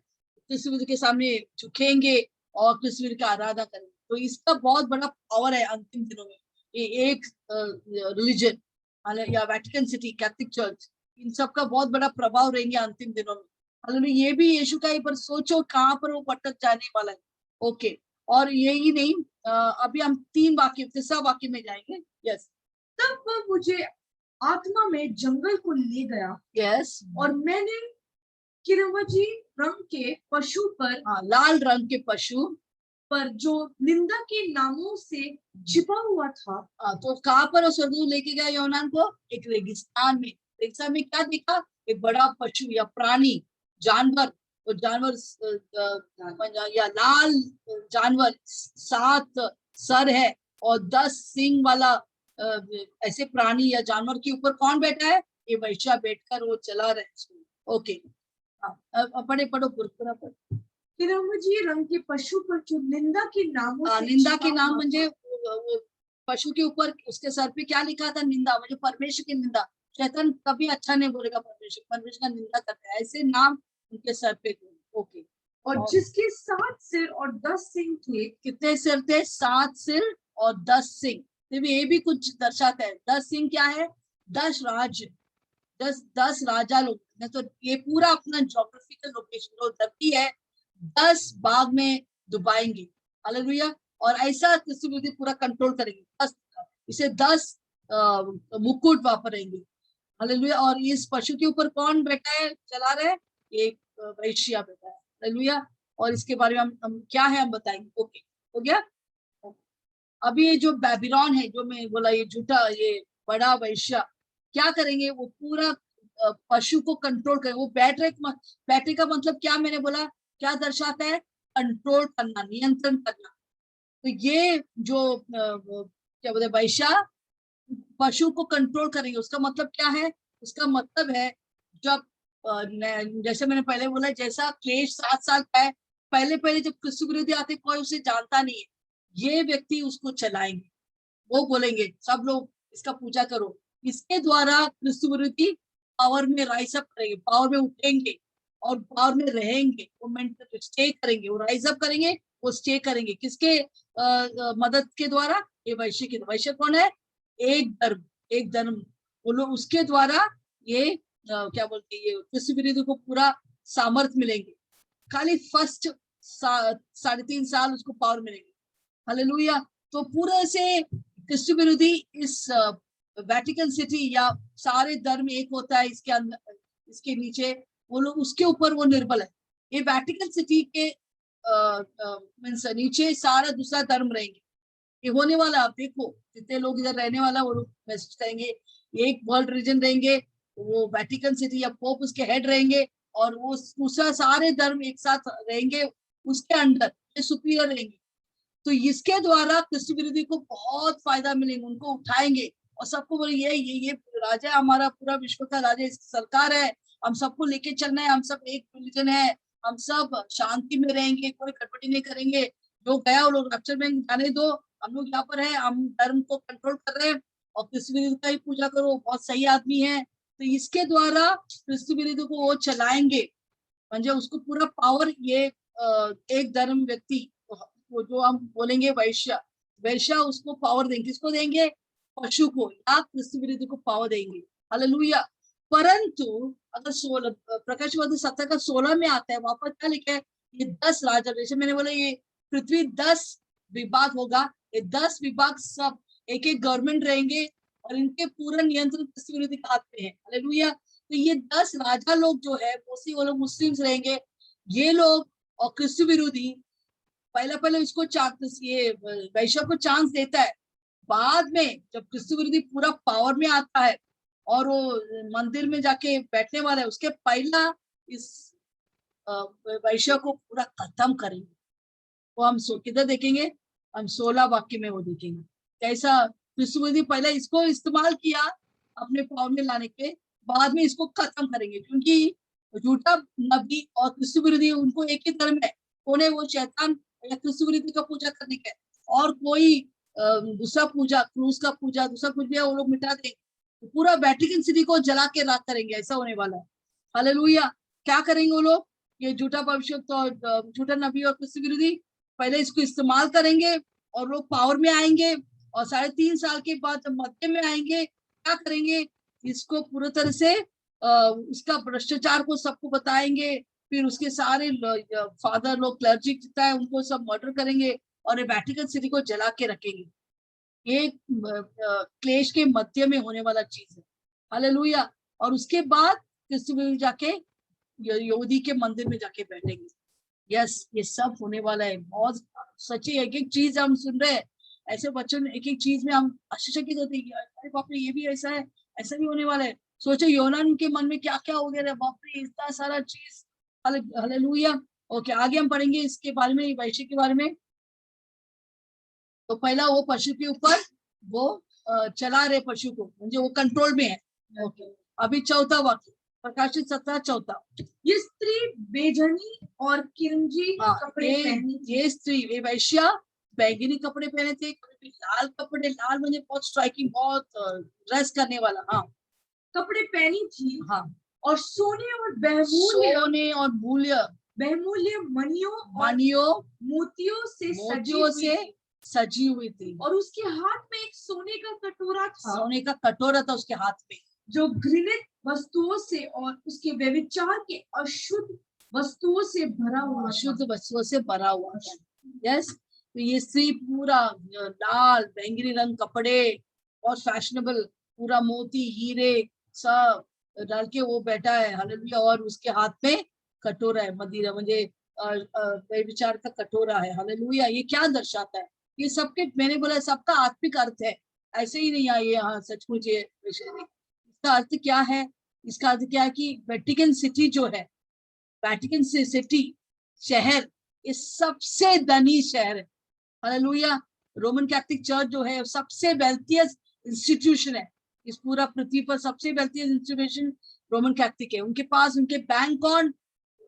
कृष्ण के सामने झुकेंगे और कृष्ण का आराधना करेंगे। तो इसका बहुत बड़ा पावर है अंतिम दिनों में। ये एक रिलीजन या वेटिकन सिटी, कैथोलिक चर्च, इन सब का बहुत बड़ा प्रभाव रहेंगे अंतिम दिनों में। हालेलुया। ये भी यीशु का ही, पर सोचो कहाँ पर वो भटक जाने वाला है। ओके। और यही नहीं, अभी हम 3 वाक्य, तीसरा वाक्य में जाएंगे। यस। तब वह मुझे आत्मा में जंगल को ले गया। यस। और मैंने किरमजी रंग के पशु पर, लाल रंग के पशु पर जो निंदा के नामों से छिपा हुआ था। तो कहाँ पर स्वर्गदूत लेके गया योनान को, एक रेगिस्तान में। रेगिस्तान में क्या दिखा, एक बड़ा पशु या प्राणी, जानवर। तो जानवर या लाल जानवर, 7 सर है और 10 सिंग वाला ऐसे प्राणी या जानवर के ऊपर कौन बैठा है, ये वैश्या बैठकर वो चला रहे हैं। ओके। पढ़ो पूरा पढ़ो। किरमजी रंग के पशु पर जो निंदा के नामों से, निंदा के नाम म्हणजे पशु के ऊपर उसके सर पे क्या लिखा था, निंदा, म्हणजे परमेश्वर की निंदा। शैतान कभी अच्छा नहीं बोलेगा, परमेश्वर का निंदा करता है, ऐसे नाम उनके सर पे थे। ओके। और जिसके 7 सिर और 10 सिंग थे। कितने सिर थे, 7 सिर और 10 सिंग। ये भी कुछ दर्शाता है। 10 सिंग क्या है, 10 राज्य, 10 राजा लोग। तो ये पूरा अपना ज्योग्राफिकल लोकेशन जो धरती है 10 भाग में डुबाएंगे। हालेलुया। और ऐसा कृष्ण पूरा कंट्रोल करेंगे। इसे 10 मुकुट वापरेंगे। हालेलुया। और इस पशु के ऊपर कौन बैठा है, चला रहे, एक वैश्या बैठा है। हालेलुया। और इसके बारे में हम क्या है हम बताएंगे। ओके, हो गया। अभी ये जो बेबीलोन है, जो मैं बोला ये झूठा, ये बड़ा वैश्या क्या करेंगे, वो पूरा पशु को कंट्रोल करेंगे। वो बैटरी का मतलब क्या, मैंने बोला क्या दर्शाता है, कंट्रोल करना, नियंत्रण करना। तो ये जो क्या बोलते वैश्या पशु को कंट्रोल करेंगे। उसका मतलब क्या है? उसका मतलब है जब जैसे मैंने पहले बोला, जैसा क्लेश 7 साल का है, पहले पहले जब क्रिस्तु विरोधी आते कोई उसे जानता नहीं है, ये व्यक्ति उसको चलाएंगे। वो बोलेंगे सब लोग इसका पूजा करो। इसके द्वारा क्रिस्तु विरोधी पावर में राइज अप करेंगे, पावर में उठेंगे और पावर में रहेंगे। वो स्टे करेंगे, वो राइज अप करेंगे, वो स्टे करेंगे। किसके मदद के द्वारा? ये वैश्य के। वैश्य कौन है? एक धर्म, एक धर्म। वो लोग उसके द्वारा ये क्या बोलते हैं, ये क्रिस्तु विरोधी को पूरा सामर्थ मिलेंगे। खाली फर्स्ट 3.5 साल उसको पावर मिलेंगे। हालेलुया। तो पूरे से क्रिस्तु विरोधी इस वेटिकन सिटी या सारे धर्म एक होता है इसके अंदर, इसके नीचे वो लोग, उसके ऊपर वो निर्बल है। ये वेटिकन सिटी के मीन्स नीचे सारा दूसरा धर्म रहेंगे। ये होने वाला, आप देखो जितने लोग इधर रहने वाला वो लोग मैसेज करेंगे। एक वर्ल्ड रीजन रहेंगे, वो वेटिकन सिटी या पोप उसके हेड रहेंगे, और वो दूसरा सारे धर्म एक साथ रहेंगे उसके अंडर, ये सुपीरियर रहेंगे। तो इसके द्वारा क्रिस्तु विरोधी को बहुत फायदा मिलेंगे, उनको उठाएंगे और सबको बोले ये राजा हमारा, पूरा विश्व का राजा, इसकी सरकार है, हम सबको लेके चलना है, हम सब एक रिलीजन है, हम सब शांति में रहेंगे, कोई गड़बड़ी नहीं करेंगे। जो गया वो लोग रैप्चर में जाने दो, हम लोग यहाँ पर है, हम धर्म को कंट्रोल कर रहे हैं और क्रिस्तु विरोधी का ही पूजा करो, बहुत सही आदमी है। तो इसके द्वारा क्रिस्तु विरोधी को वो चलाएंगे, म्हणजे उसको पूरा पावर, ये एक धर्म व्यक्ति, वो जो हम बोलेंगे वैश्य, वैश्य उसको पावर देंगे। किसको देंगे? पशु को या क्रिस्तु विरोधी को पावर देंगे। हालेलुया। परंतु अगर प्रकाशवाद 17 का 16 में आता है, वहां पर क्या लिखा है? ये 10 राजा, जैसे मैंने बोला ये पृथ्वी 10 विभाग होगा, ये 10 विभाग सब एक एक गवर्नमेंट रहेंगे और इनके पूरा नियंत्रण क्रिस्तु विरोधी के हाथ में है। हालेलुया। तो ये 10 राजा लोग जो है वो लोग मुस्लिम्स रहेंगे। ये लोग और क्रिस्तु विरोधी पहले इसको ये वैश्य को चांस देता है। बाद में जब क्रिस्तु विरोधी पूरा पावर में आता है और वो मंदिर में जाके बैठने वाला है, उसके पहला इस वैश्य को पूरा खत्म करेंगे। वो हम किधर देखेंगे? हम 16 वाक्य में वो देखेंगे कैसा क्रिस्तु विरोधी पहले इसको इस्तेमाल किया अपने पावर में लाने के, बाद में इसको खत्म करेंगे। क्योंकि झूठा नबी और क्रिस्तु विरोधी उनको एक ही धर्म है, कौन है? वो शैतान या क्रिस्तु विरोधी का पूजा करने का, और कोई दूसरा पूजा, क्रूस का पूजा, दूसरा कुछ भी है वो लोग मिटा देंगे। तो पूरा वेटिकन सिटी को जला के राख करेंगे, ऐसा होने वाला है। हालेलुया। क्या करेंगे वो लोग? ये झूठा भविष्यवक्ता और झूठा नबी और क्रिस्तु विरोधी पहले इसको इस्तेमाल करेंगे और लोग पावर में आएंगे, और 3.5 साल के बाद जब मध्य में आएंगे क्या करेंगे? इसको पूरी तरह से उसका भ्रष्टाचार को सबको बताएंगे। फिर उसके सारे फादर लोग, क्लर्जी जितना है उनको सब मर्डर करेंगे और ये वेटिकन सिटी को जला के रखेंगे। ये क्लेश के मध्य में होने वाला चीज है। हालेलुया। और उसके बाद क्रिस्तु विरोधी जाके यहूदी के मंदिर में जाके बैठेंगे। यस, ये सब होने वाला है। बहुत सच्ची एक एक चीज हम सुन रहे हैं, ऐसे बच्चों ने एक एक चीज में हम आश्चर्यचकित होते हैं, अरे बाप रे ये भी ऐसा है, ऐसा भी होने वाला है। सोचो योनान के मन में क्या क्या हो गया, बाप रे इतना सारा चीज। हालेलुया। ओके, आगे हम पढ़ेंगे इसके बारे में, वैश्य के बारे में। तो पहला वो पशु के ऊपर वो चला रहे पशु को, म्हणजे वो कंट्रोल में है। ओके, अभी चौथा वाक्य, प्रकाशित 17 चौथा। ये स्त्री बेजनी और किरंजी कपड़े पहनी थी। ये स्त्री, ये वैश्या बैंगनी कपड़े पहने थे, कभी लाल कपड़े, लाल म्हणजे बहुत स्ट्राइकिंग, बहुत ड्रेस करने वाला, हाँ, कपड़े पहनी थी। हाँ, और सोने और बहुमूल्य मणियों मोतियों से सजी हुई थी। और उसके हाथ में एक सोने का कटोरा था, सोने का कटोरा था उसके हाथ में, जो घृणित वस्तुओं से और उसके व्यभिचार के अशुद्ध वस्तुओं से भरा हुआ, अशुद्ध वस्तुओं से भरा हुआ था। यस, तो ये स्त्री पूरा लाल बैंगनी रंग कपड़े, बहुत फैशनेबल, पूरा मोती हीरे सब डाल के वो बैठा है। हालेलुया। और उसके हाथ में कटोरा है, मदिरा म्हणजे व्यभिचार का कटोरा है। हालेलुया। ये क्या दर्शाता है? ये सबके, मैंने बोला सबका आत्मिक अर्थ है, ऐसे ही नहीं आइए हाँ सचमुच ये विषय नहीं। इसका अर्थ क्या है? इसका अर्थ क्या है कि वेटिकन सिटी जो है, वेटिकन सिटी शहर, ये सबसे धनी शहर है। हालेलुया। रोमन कैथोलिक चर्च जो है सबसे वेल्थियस्ट इंस्टीट्यूशन है। इस पूरा पृथ्वी पर सबसे वेल्थी इंस्टीट्यूशन रोमन कैथोलिक है। उनके पास उनके बैंक अकाउंट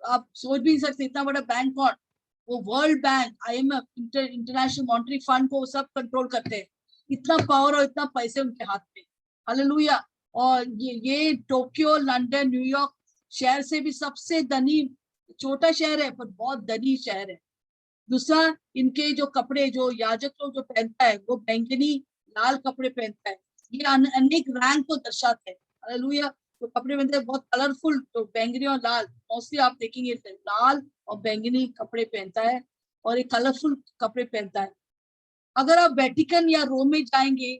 आप सोच भी नहीं सकते, इतना बड़ा बैंक अकाउंट। वो world bank, IMF, international monetary fund को सब कंट्रोल करते हैं। इतना पावर और इतना पैसे उनके हाथ में। हालेलुया। और ये टोक्यो, लंदन, न्यूयॉर्क शहर से भी सबसे धनी, छोटा शहर है पर बहुत धनी शहर है। दूसरा, इनके जो कपड़े जो याजक लोग जो पहनता है वो बैंगनी लाल कपड़े पहनता है। ये अनेक रैंक को दर्शाते हैं। हालेलुया। तो कपड़े पहनते हैं बहुत कलरफुल, तो बैंगनी और लाल मोस्टली आप देखेंगे लाल और बैंगनी कपड़े पहनता है और एक कलरफुल कपड़े पहनता है। अगर आप वेटिकन या रोम में जाएंगे,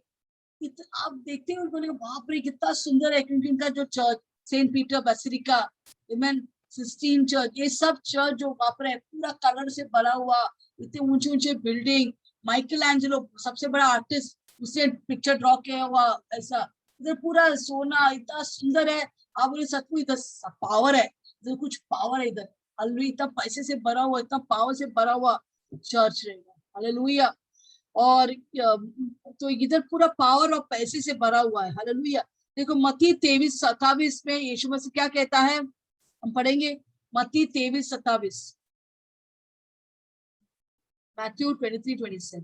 आप देखते हैं उनको, बाप रे कितना सुंदर है, क्योंकि इनका जो church Saint Peter Basilica, Sistine church, ये सब चर्च जो वहां पर है पूरा कलर से भरा हुआ, इतने ऊंचे ऊंचे बिल्डिंग। माइकल एंजेलो सबसे बड़ा आर्टिस्ट, उसने पिक्चर ड्रॉ किया हुआ ऐसा, इधर पूरा सोना इतना सुंदर है। आप बोले सचमुच इधर पावर है, इधर कुछ पावर है इधर। हालेलुया। इतना पैसे से भरा हुआ, इतना पावर से भरा हुआ चर्च रहेगा। हालेलुया। और तो इधर पूरा पावर और पैसे से भरा हुआ है। हालेलुया। देखो मत्ती 23:27 में यीशु मसीह क्या कहता है, हम पढ़ेंगे मत्ती 23:27, मैथ्यू 23:27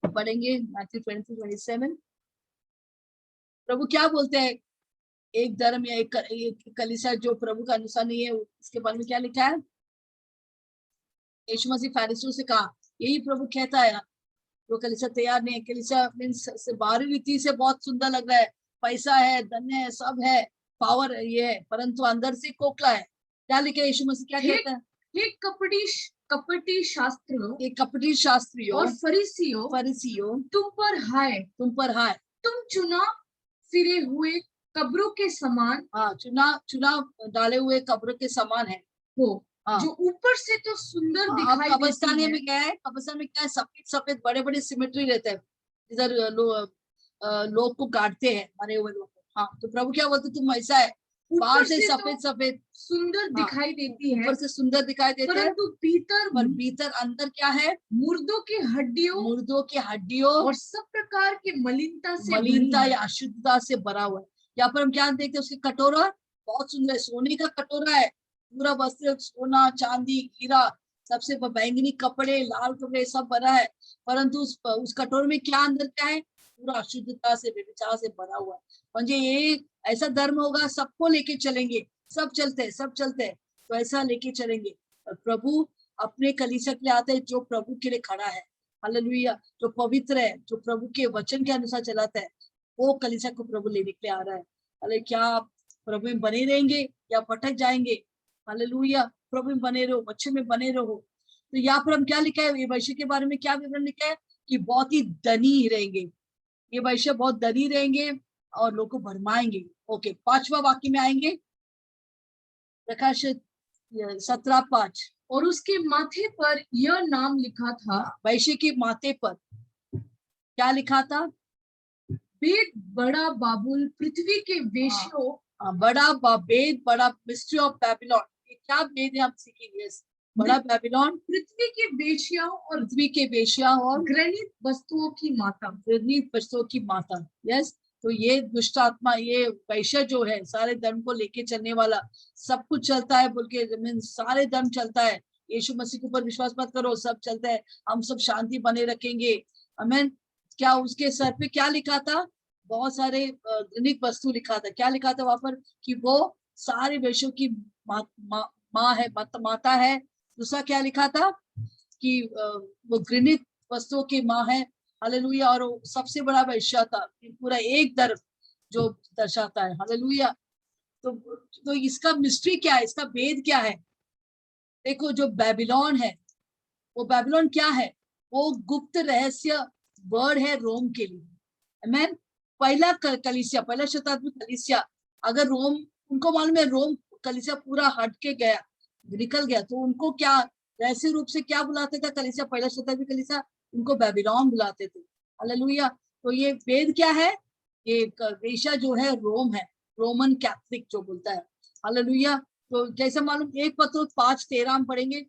पढ़ेंगे। मैथ्यू 23:27 प्रभु क्या बोलते हैं, एक धर्म या एक कलीसिया जो प्रभु का अनुसार नहीं है, उसके बारे में क्या लिखा है। यीशु मसीह फरीसियों से कहा, यही प्रभु कहता है, जो कलीसिया तैयार नहीं है, कलीसिया मींस बाहरी रीति से बहुत सुंदर लग रहा है, पैसा है, धन है, सब है, पावर ये है, परंतु अंदर से खोखला है। क्या लिखा है यीशु मसीह क्या कहता है, हे कपटी शास्त्रियों, ये कपटी शास्त्रियों और फरीसियों, तुम पर हाय, तुम चुना फिरे हुए कब्रों के समान, हाँ चुना डाले हुए कब्र के समान है हो, हाँ। जो ऊपर से तो सुंदर अब दिखाई कब्रिस्तान देती है। में क्या है, कब्रिस्तान में क्या है, सफेद सफेद बड़े बड़े सिमेट्री रहते हैं, इधर लोग को गाड़ते हैं, मरे हुए लोग को। हाँ, तो प्रभु क्या बोलते, तुम ऐसा है, बाहर से सफेद सफेद सुंदर दिखाई देती है, ऊपर से सुंदर दिखाई देता है, परंतु पर भीतर अंदर क्या है, मुर्दों की हड्डियों और सब प्रकार के मलिनता या अशुद्धता से भरा हुआ है। यहाँ पर हम क्या देखते हैं, उसकी कटोरा बहुत सुंदर है, सोने का कटोरा है, पूरा वस्त्र सोना चांदी हीरा सबसे, बैंगनी कपड़े लाल कपड़े सब भरा है, परंतु उस कटोरे में क्या अंदर क्या है, पूरा अशुद्धता से व्यभिचार से भरा हुआ है। म्हणजे ये ऐसा धर्म होगा, सबको लेके चलेंगे, सब चलते हैं, तो ऐसा लेके चलेंगे। और प्रभु अपने कलीसिया के लिए आते हैं जो प्रभु के लिए खड़ा है। हालेलुया। जो पवित्र है, जो प्रभु के वचन के अनुसार चलाता है, वो कलीसिया को प्रभु लेने के लिए आ रहा है। अरे क्या आप प्रभु में बने रहेंगे या भटक जाएंगे। हालेलुया। प्रभु में बने रहो, वचन में बने रहो। तो यहाँ पर हम क्या लिखा है, ये वैश्य के बारे में क्या विवरण लिखा है कि बहुत ही धनी रहेंगे, ये वैश्य बहुत धनी रहेंगे और लोग को भरमाएंगे। ओके, 5वां वाक्य में आएंगे, प्रकाश 17:5। और उसके माथे पर यह नाम लिखा था, वैश्य के माथे पर क्या लिखा था, बेद बड़ा बाबुल पृथ्वी के वेश्यों, बड़ा मिस्ट्री ऑफ बैबिलोन। ये क्या भेद है, हम सीखेंगे। बड़ा बैबिलोन पृथ्वी के वेश्याओं और घृणित वस्तुओं की माता। यस, तो ये दुष्ट आत्मा, ये वैश्य जो है, सारे धर्म को लेके चलने वाला, सब कुछ चलता है बोल के, सारे धर्म चलता है, यीशु मसीह के ऊपर विश्वास मत करो, सब चलता है, हम सब शांति बने रखेंगे। आमीन। क्या उसके सर पे क्या लिखा था, बहुत सारे घृणित वस्तु लिखा था। क्या लिखा था वहां पर, कि वो सारे वैश्यों की माँ है, माता है। दूसरा क्या लिखा था, कि वो घृणित वस्तुओं की माँ है। हालेलुया। और सबसे बड़ा वैश्य था, पूरा एक धर्म जो दर्शाता है। हालेलुया। तो इसका मिस्ट्री क्या है, इसका भेद क्या है। देखो, जो बैबिलोन है, वो बैबिलोन क्या है, वो गुप्त रहस्य वर्ड है रोम के लिए। आमीन। पहला कलीसिया, पहला शताब्दी कलीसिया, अगर रोम, उनको मालूम है रोम कलीसिया पूरा हट के गया, निकल गया, तो उनको क्या रहस्य रूप से क्या बुलाते थे कलीसिया, पहला शताब्दी कलीसिया, उनको बैबिलोन बुलाते थे। हालेलुया। तो ये वेद क्या है, ये वेश्या जो है रोम है, रोमन कैथोलिक जो बोलता है। हालेलुया। तो जैसे मालूम 1 पत्रुस 5:13 हम पढ़ेंगे,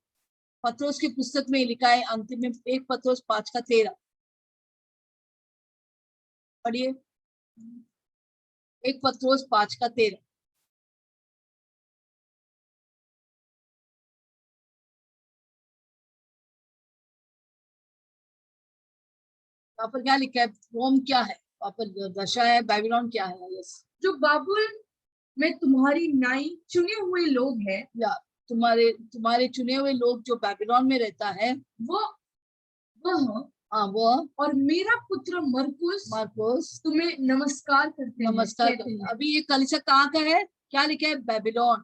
पत्रोस की पुस्तक में लिखा है अंतिम में 1 पत्रोस 5:13 पढ़िए। 1 पत्रोस 5:13 वहां पर क्या लिखा है? रोम क्या है वहां पर? दशा है, बेबीलोन क्या है? यस, जो बाबुल में तुम्हारी नाई चुने हुए लोग हैं, या तुम्हारे तुम्हारे चुने हुए लोग जो बेबीलोन में रहता है वह हाँ वो और मेरा पुत्र मरकुस मार्कोस तुम्हें नमस्कार करते हैं, नमस्कार कहते हैं। अभी ये कलीसिया कहाँ का है? क्या लिखा है? बेबीलोन।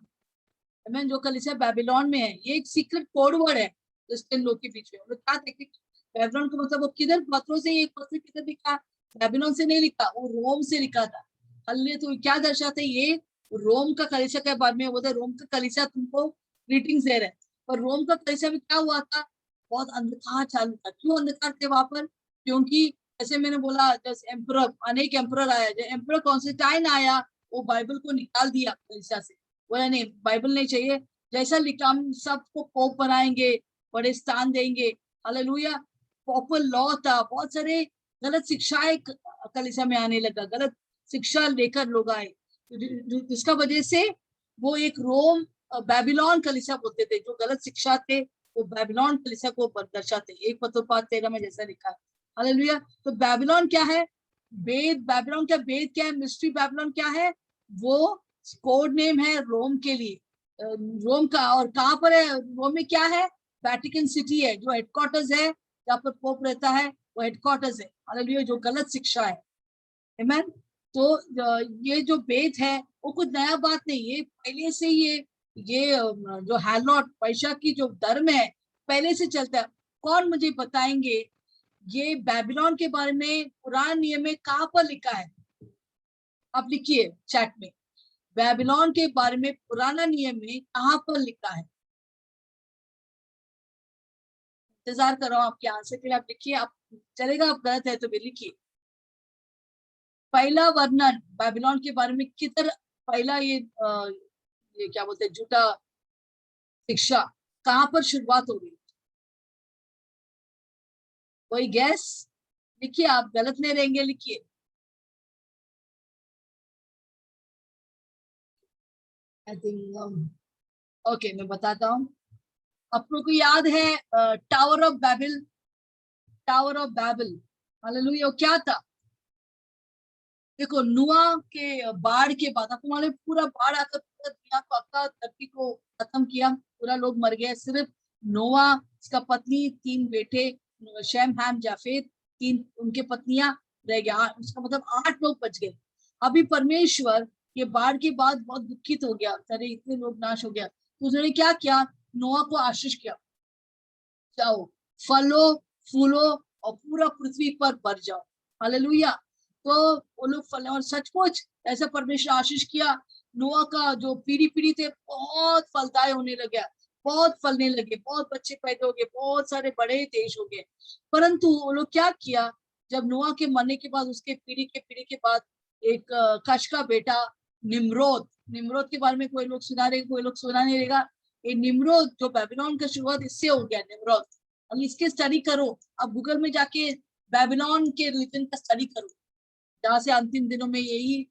मैं जो कलीसिया बेबीलोन में है, ये एक सीक्रेट कोड वर्ड है क्रिश्चियन लोग के बीच में। वो क्या थे? बेबीलोन का मतलब वो किधर पत्रों से एक पत्र किधर लिखा? बेबीलोन से नहीं लिखा, वो रोम से लिखा था। हल्ले तो क्या दर्शाते? ये रोम का कलीसिया के बारे में बोलते, रोम का कलीसिया तुमको ग्रीटिंग्स दे रहे हैं। पर रोम का कलीसिया में क्या हुआ था? बहुत अंधकार चालू था। क्यों अंधकार थे वहां पर? क्योंकि जैसे मैंने बोला, जैसे एम्परर, अनेक एम्परर आया, जो एम्परर कॉन्स्टेंटाइन आया, वो बाइबल को निकाल दिया कलीसिया से। बोला नहीं, बाइबल नहीं चाहिए, जैसा लिखा हम सबको पोप बनाएंगे, बड़े स्थान देंगे। हालेलुया। पॉपुलर लॉ था, बहुत सारे गलत शिक्षाएं कलीसिया में आने लगा, गलत शिक्षा लेकर लोग आए, जिसका वजह से वो एक रोम बेबीलोन कलीसिया बोलते थे। जो गलत शिक्षा थे वो बेबीलोन कलीसिया को दर्शाते। 1 पत्र 5:13 में जैसा लिखा है। हालेलुया। तो बेबीलोन क्या है? बेद बेबीलोन क्या? बेद क्या है? मिस्ट्री बेबीलोन क्या है? वो कोड नेम है रोम के लिए। रोम का, और कहाँ पर है रोम में? क्या है? वेटिकन सिटी है, जो हेडक्वार्टर्स है, जहाँ पर पोप रहता है, वो हेडक्वार्टर्स है। हालेलुया। जो गलत शिक्षा है, आमीन। तो ये जो बेद है वो कुछ नया बात नहीं है, पहले से ये जो हैलोट पैसा की जो धर्म है पहले से चलता है। कौन मुझे बताएंगे ये बेबीलोन के बारे में पुराने नियम में कहाँ पर लिखा है? आप लिखिए चैट में, बेबीलोन के बारे में पुराना नियम में कहाँ पर लिखा है? इंतजार कर रहा हूँ आपके आंसर के लिए। आप लिखिए, आप चलेगा, आप गलत है तो भी लिखिए। पहला वर्णन बेबीलोन के बारे में किधर? पहला ये क्या बोलते हैं, झूठा शिक्षा कहाँ पर शुरुआत हो गई? कोई गैस? लिखिए, आप गलत नहीं रहेंगे, लिखिए। आई थिंक ओके, मैं बताता हूँ। आप लोग को याद है Tower of Babel? Tower of Babel, hallelujah. क्या था? देखो, नुआ के बाढ़ के बाद आपको मालूम, पूरा बाढ़ आकर पूरा दुनिया को, आपका धरती को खत्म किया, पूरा लोग मर गए। सिर्फ नोआ, उसका पत्नी, 3 बेटे, शैम, हैम, जाफेद, 3 उनके पत्नियां रह गया। उसका मतलब 8 लोग बच गए। अभी परमेश्वर ये बाढ़ के बाद बहुत दुखित हो गया, अरे इतने लोग नाश हो गया, तो उसने क्या किया? नोआ को आशीष किया, जाओ, फलो फूलो और पूरा पृथ्वी पर भर जाओ। हालेलुया। तो वो लोग फल, और सचमुच ऐसा परमेश्वर आशीष किया। नोआ का जो पीढ़ी पीढ़ी थे बहुत फलदायी होने लगे, बहुत फलने लगे, बहुत बच्चे पैदा हो गए, बहुत सारे बड़े देश हो गए। परंतु वो लोग क्या किया? जब नोआ के मरने के बाद, उसके पीढ़ी के बाद एक कश का बेटा निम्रोद, निम्रोद के बारे में कोई लोग सुना रहे, कोई लोग सुना नहीं रहेगा। ये निम्रोद, जो बेबीलोन का शुरुआत इससे हो गया, निम्रोद। अब इसके स्टडी करो, अब गूगल में जाके बेबीलोन के रिलीजन का स्टडी करो, जहाँ से अंतिम दिनों में यही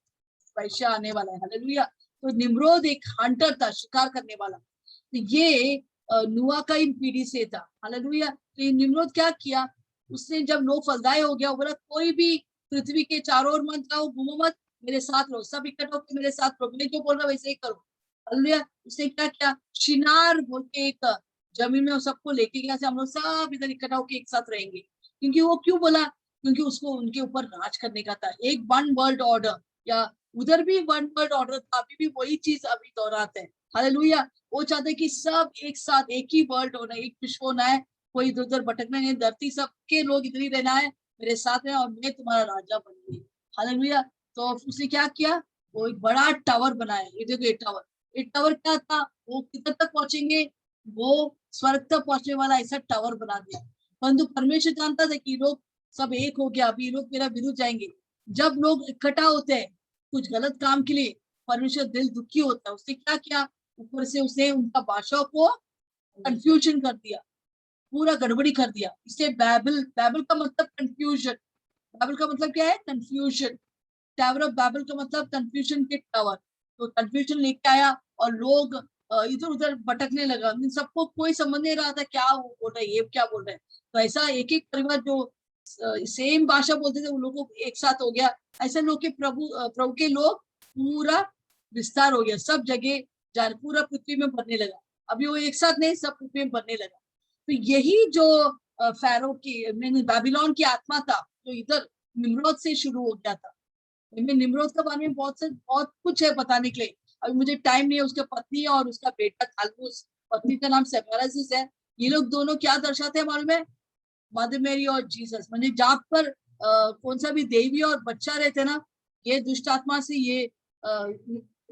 वैश्य आने वाला है। हालेलुया। तो निम्रोद एक हंटर था, शिकार करने वाला। तो ये नुआ का इन पीढ़ी से था। हालेलुया। तो निम्रोद क्या किया? उसने जब लोग फलदायी हो गया, बोला कोई भी पृथ्वी के चारों ओर मत जाओ, घूमो मत, मेरे साथ रहो, सब इकट्ठा होकर मेरे साथ रहो, मैं जो बोल रहा हूँ वैसे ही करो। हालेलुया। उसने क्या किया? शिनार बोल के एक जमीन में सबको लेके गया, से हम लोग सब इधर इकट्ठा होकर एक साथ रहेंगे। क्योंकि वो क्यों बोला? क्योंकि उसको उनके ऊपर राज करने का था, एक वन वर्ल्ड ऑर्डर। या उधर भी वन वर्ल्ड ऑर्डर था, अभी भी वही चीज अभी दोहराते हैं। हालेलुया। वो चाहते कि सब एक साथ, एक ही वर्ल्ड होना, एक विश्व होना है, कोई इधर उधर भटकना नहीं, धरती सबके लोग इधर ही रहना है मेरे साथ में, और मैं तुम्हारा राजा बनूंगी। हालेलुया। तो उसने क्या किया? वो एक बड़ा टावर बनाया। ये देखो, ये टावर, ये टावर क्या था? वो किधर तक पहुंचेंगे? वो स्वर्ग तक पहुंचने वाला ऐसा टावर बना दिया। परंतु परमेश्वर जानता था कि लोग सब एक हो गया, अभी लोग मेरा विरुद्ध जाएंगे। जब लोग इकट्ठा होते हैं कुछ गलत काम के लिए, परमेश्वर दिल दुखी होता है। उसने क्या किया? ऊपर से उसने उनका भाषा को कंफ्यूजन कर दिया। पूरा गड़बड़ी कर दिया। इसलिए बैबल, बैबल का मतलब कंफ्यूजन। बैबल का मतलब क्या है? कंफ्यूजन। टावर ऑफ बैबल का मतलब कंफ्यूजन के टावर। तो कंफ्यूजन लेके आया और लोग इधर उधर भटकने लगा। सबको कोई समझ नहीं रहा था क्या वो बोल रहा है, ये क्या बोल रहे हैं। तो ऐसा एक एक परिवार जो सेम भाषा बोलते थे उन लोगों को एक साथ हो गया। ऐसे लोग के प्रभु के लोग पूरा विस्तार हो गया, सब जगह जान पूरा पृथ्वी में भरने लगा। अभी वो एक साथ नहीं, सब पृथ्वी में भरने लगा। तो यही जो फैरो की बैबीलोन की आत्मा था जो इधर निम्रोद से शुरू हो गया था। निम्रोद के बारे में बहुत कुछ है बताने के लिए, अभी मुझे टाइम नहीं है। उसके पत्नी और उसका बेटा थालमूस, पत्नी का नाम सेफरासिस है। ये लोग दोनों क्या दर्शाते हैं मालूम है? मदर मेरी और जीसस। मतलब जहाँ पर कौन सा भी देवी और बच्चा रहते ना, ये दुष्ट आत्मा से ये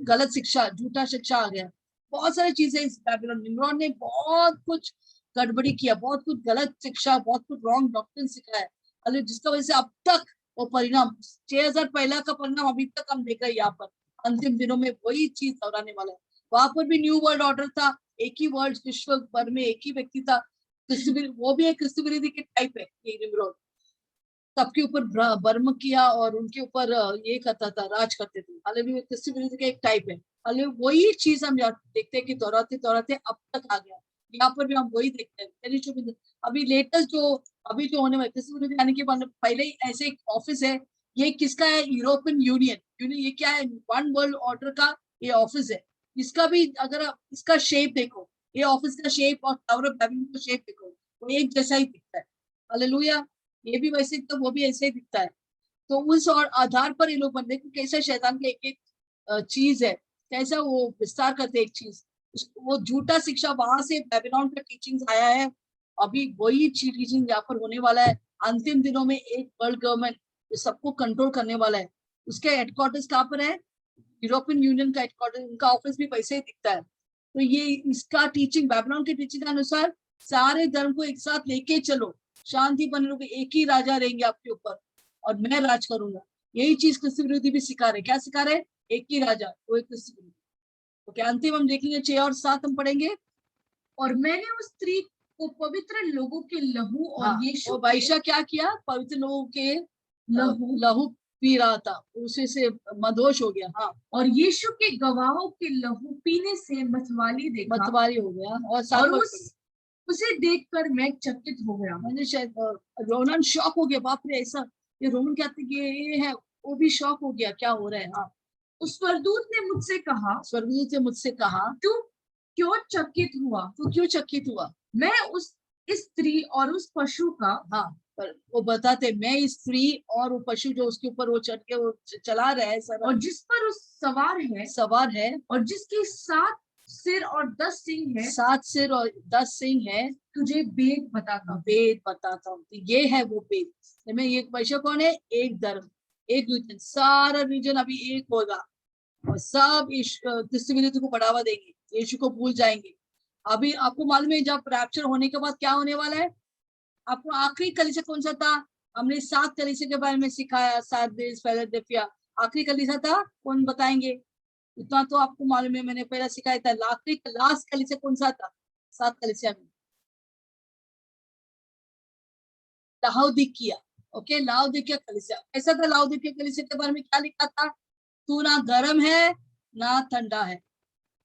गलत शिक्षा, झूठा शिक्षा आ गया। बहुत सारी चीजें इस बैबीलोन निम्रोद ने बहुत कुछ गड़बड़ी किया, बहुत कुछ गलत शिक्षा, बहुत कुछ रॉन्ग डॉक्ट्रिन सिखाया है, जिसका वजह से अब तक वो परिणाम 6000 पहला का परिणाम अभी तक हम देख रहे हैं। यहाँ पर अंतिम दिनों में वही चीज दोहराने वाला है। वहां पर भी न्यू वर्ल्ड ऑर्डर था, एक ही वर्ल्ड विश्व भर में एक ही व्यक्ति था, वो भी एक क्रिस्त विरोधी के टाइप है। ये निम्रोद सबके ऊपर बर्म किया और उनके ऊपर ये करता था, राज करते थे। हालांकि क्रिस्त विरोधी का एक टाइप है। हालांकि वही चीज हम देखते हैं कि दोहराते दोहराते अब तक आ गया। यहाँ पर भी हम वही देखते हैं। अभी लेटेस्ट जो अभी जो होने वाले क्रिस्त विरोधी आने के बाद पहले ही ऐसे एक ऑफिस है। ये किसका है? European union. ये क्या है? वन वर्ल्ड ऑर्डर का ये ऑफिस है। इसका भी अगर आप इसका शेप देखो, ये ऑफिस का शेप और टावर ऑफ बैबल का शेप देखो, वो एक जैसा ही दिखता है। हालेलुया। ये भी वैसे तो वो भी ऐसे ही दिखता है। तो उस और आधार पर ये लोग बनते हैं कि कैसे शैतान की एक एक चीज है, कैसा वो विस्तार करते एक चीज, वो झूठा शिक्षा वहां से बैबीलोन का टीचिंग आया है। अभी वही टीचिंग यहाँ पर होने वाला है। अंतिम दिनों में एक वर्ल्ड गवर्नमेंट सबको कंट्रोल करने वाला है। उसके हेडक्वार्टर्स कहाँ पर है? यूरोपियन यूनियन का हेडक्वार्टर, उनका ऑफिस भी वैसे ही दिखता है। तो ये इसका टीचिंग, बैबीलोन की टीचिंग के अनुसार सारे धर्म को एक साथ लेके चलो, शांति बने रहोगे, एक ही राजा रहेंगे आपके ऊपर और मैं राज करूंगा। यही चीज क्रिस्त विरोधी भी सिखा रहे। क्या सिखा रहे? एक ही राजा, वो एक क्रिस्त विरोधी। तो क्या अंतिम हम देखेंगे 6 और 7 हम पढ़ेंगे। और मैंने उस स्त्री को पवित्र लोगों के लहू और हाँ, यीशु वो बाइशा क्या किया? पवित्र लोगों के लहू लहू पी रहा था, उसी से मदहोश हो गया। हाँ, और यीशु के गवाहों के लहू पीने से मतवाली देखा मतवारी हो गया। और और साथ उसे देखकर मैं चकित हो गया। मैंने शायद रोनन शॉक हो गया, बाप रे ऐसा, ये रोमन कहते कि ये है। वो भी शॉक हो गया, क्या हो रहा है। हाँ, उस स्वर्गदूत ने मुझसे कहा, स्वर्गदूत ने मुझसे कहा, तू क्यों चकित हुआ? तू क्यों चकित हुआ? मैं इस स्त्री और उस पशु का, हाँ, पर वो बताते, मैं इस स्त्री और वो पशु जो उसके ऊपर वो चढ़ के वो चला रहा है सर, और जिस पर उस सवार है और जिसके 7 सिर और 10 सिंग है, 7 सिर और 10 सिंह है, तुझे वेद बताता हूं। वेद बताता हूँ। तो ये है वो वेद। में एक पशु कौन है? एक धर्म, एक रीजन, सारा रीजन अभी एक होगा और सब क्रिस्त विरोधी को बढ़ावा देंगे, यीशु को भूल जाएंगे। अभी आपको मालूम है जब रैप्चर होने के बाद क्या होने वाला है? आपको आखिरी कलीसिया कौन सा था? हमने 7 कलीसिया के बारे में सिखाया, सार्दिस, फिलाडेल्फिया। आखिरी कलीसिया था कौन? बताएंगे? इतना तो आपको मालूम है, मैंने पहला सिखाया था। आखिरी लास्ट कलीसिया कौन सा था 7 कलीसिया में? लाउदिकिया। ओके, लाउदिकिया कलीसिया। ऐसा था लाउदिकिया कलीसिया के बारे में क्या लिखा था? तू ना गर्म है ना ठंडा है,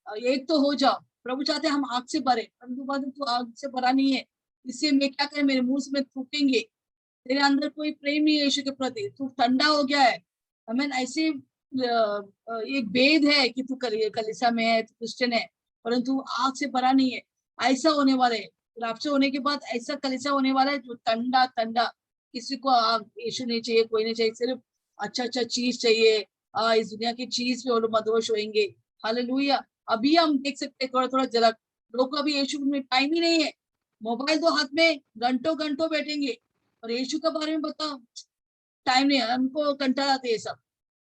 एक तो हो जाओ। प्रभु चाहते हम आग से भरे, परंतु तू आग से भरा नहीं है। इससे मैं क्या करें? मेरे मुंह से में थूकेंगे। तेरे अंदर कोई प्रेम नहीं है यीशु के प्रति, तू ठंडा हो गया है। हमें ऐसे एक भेद है कि तू कलीसिया में है, तू क्रिश्चियन है, परंतु आग से भरा नहीं है। ऐसा होने वाला है राप्चर होने के बाद, ऐसा कलीसिया होने वाला है जो ठंडा ठंडा, किसी को आग यीशु नहीं चाहिए, कोई नहीं चाहिए, सिर्फ अच्छा अच्छा चीज चाहिए। इस दुनिया की चीज पे वो लोग मदहोश होंगे। हालेलुया। अभी हम देख सकते हैं थोड़ा थोड़ा झलक। लोग को अभी यीशु में टाइम ही नहीं है, मोबाइल तो हाथ में, घंटों घंटों बैठेंगे और यीशु के बारे में बताओ, टाइम नहीं है उनको, कंटाल आते हैं सब।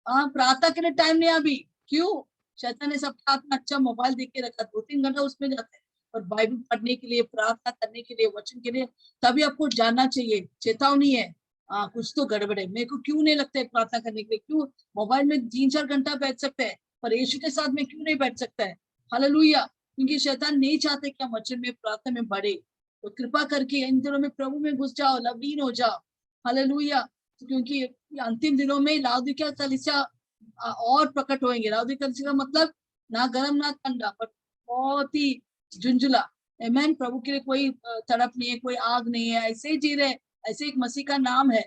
हाँ, प्रार्थना के लिए टाइम नहीं है अभी। क्यों? शैतान ने सबका हाथ में अच्छा मोबाइल देख के रखा, 2-3 घंटा उसमें जाते हैं। और बाइबल पढ़ने के लिए, प्रार्थना करने के लिए, वचन के लिए तभी आपको जानना चाहिए। चेतावनी है, कुछ तो गड़बड़ है। मेरे को क्यों नहीं लगता है प्रार्थना करने के लिए? क्यों? मोबाइल में 3-4 घंटा बैठ सकते हैं, पर यीशु के साथ में क्यों नहीं बैठ सकता है? हालेलुया। क्योंकि शैतान नहीं चाहते कि हम वचन में, प्रार्थना में बढ़े। तो कृपा करके इन दिनों में प्रभु में घुस जाओ, लवलीन हो जाओ। हालेलुया। तो क्योंकि अंतिम दिनों में लाउदिकिया कलीसिया और प्रकट होंगे। लाउदिकिया कलीसिया का मतलब ना गर्म ना ठंडा, पर बहुत ही झुंझुला। आमीन। प्रभु के लिए कोई तड़प नहीं है, कोई आग नहीं है, ऐसे ही जी रहे, ऐसे एक मसीह का नाम है।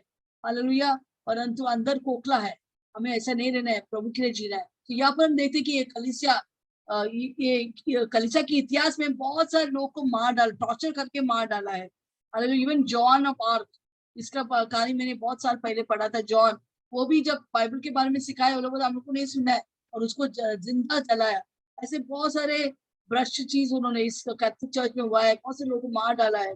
हालेलुया। परंतु अंदर खोखला है। हमें ऐसा नहीं रहना है, प्रभु के लिए जीना है। तो यहाँ पर हम देखते कि ये कलीसिया ये कलीसिया के इतिहास में बहुत सारे लोगों को मार डाल, टॉर्चर करके मार डाला है। इवन जॉन ऑफ आर्क, इसका कहानी मैंने बहुत साल पहले पढ़ा था। जॉन, वो भी जब बाइबल के बारे में सिखाया, वो लोगों ने हम लोग को नहीं सुना है और उसको जिंदा जलाया। ऐसे बहुत सारे भ्रष्ट चीज उन्होंने इस कैथोलिक चर्च में हुआ है, बहुत से लोगों को मार डाला है।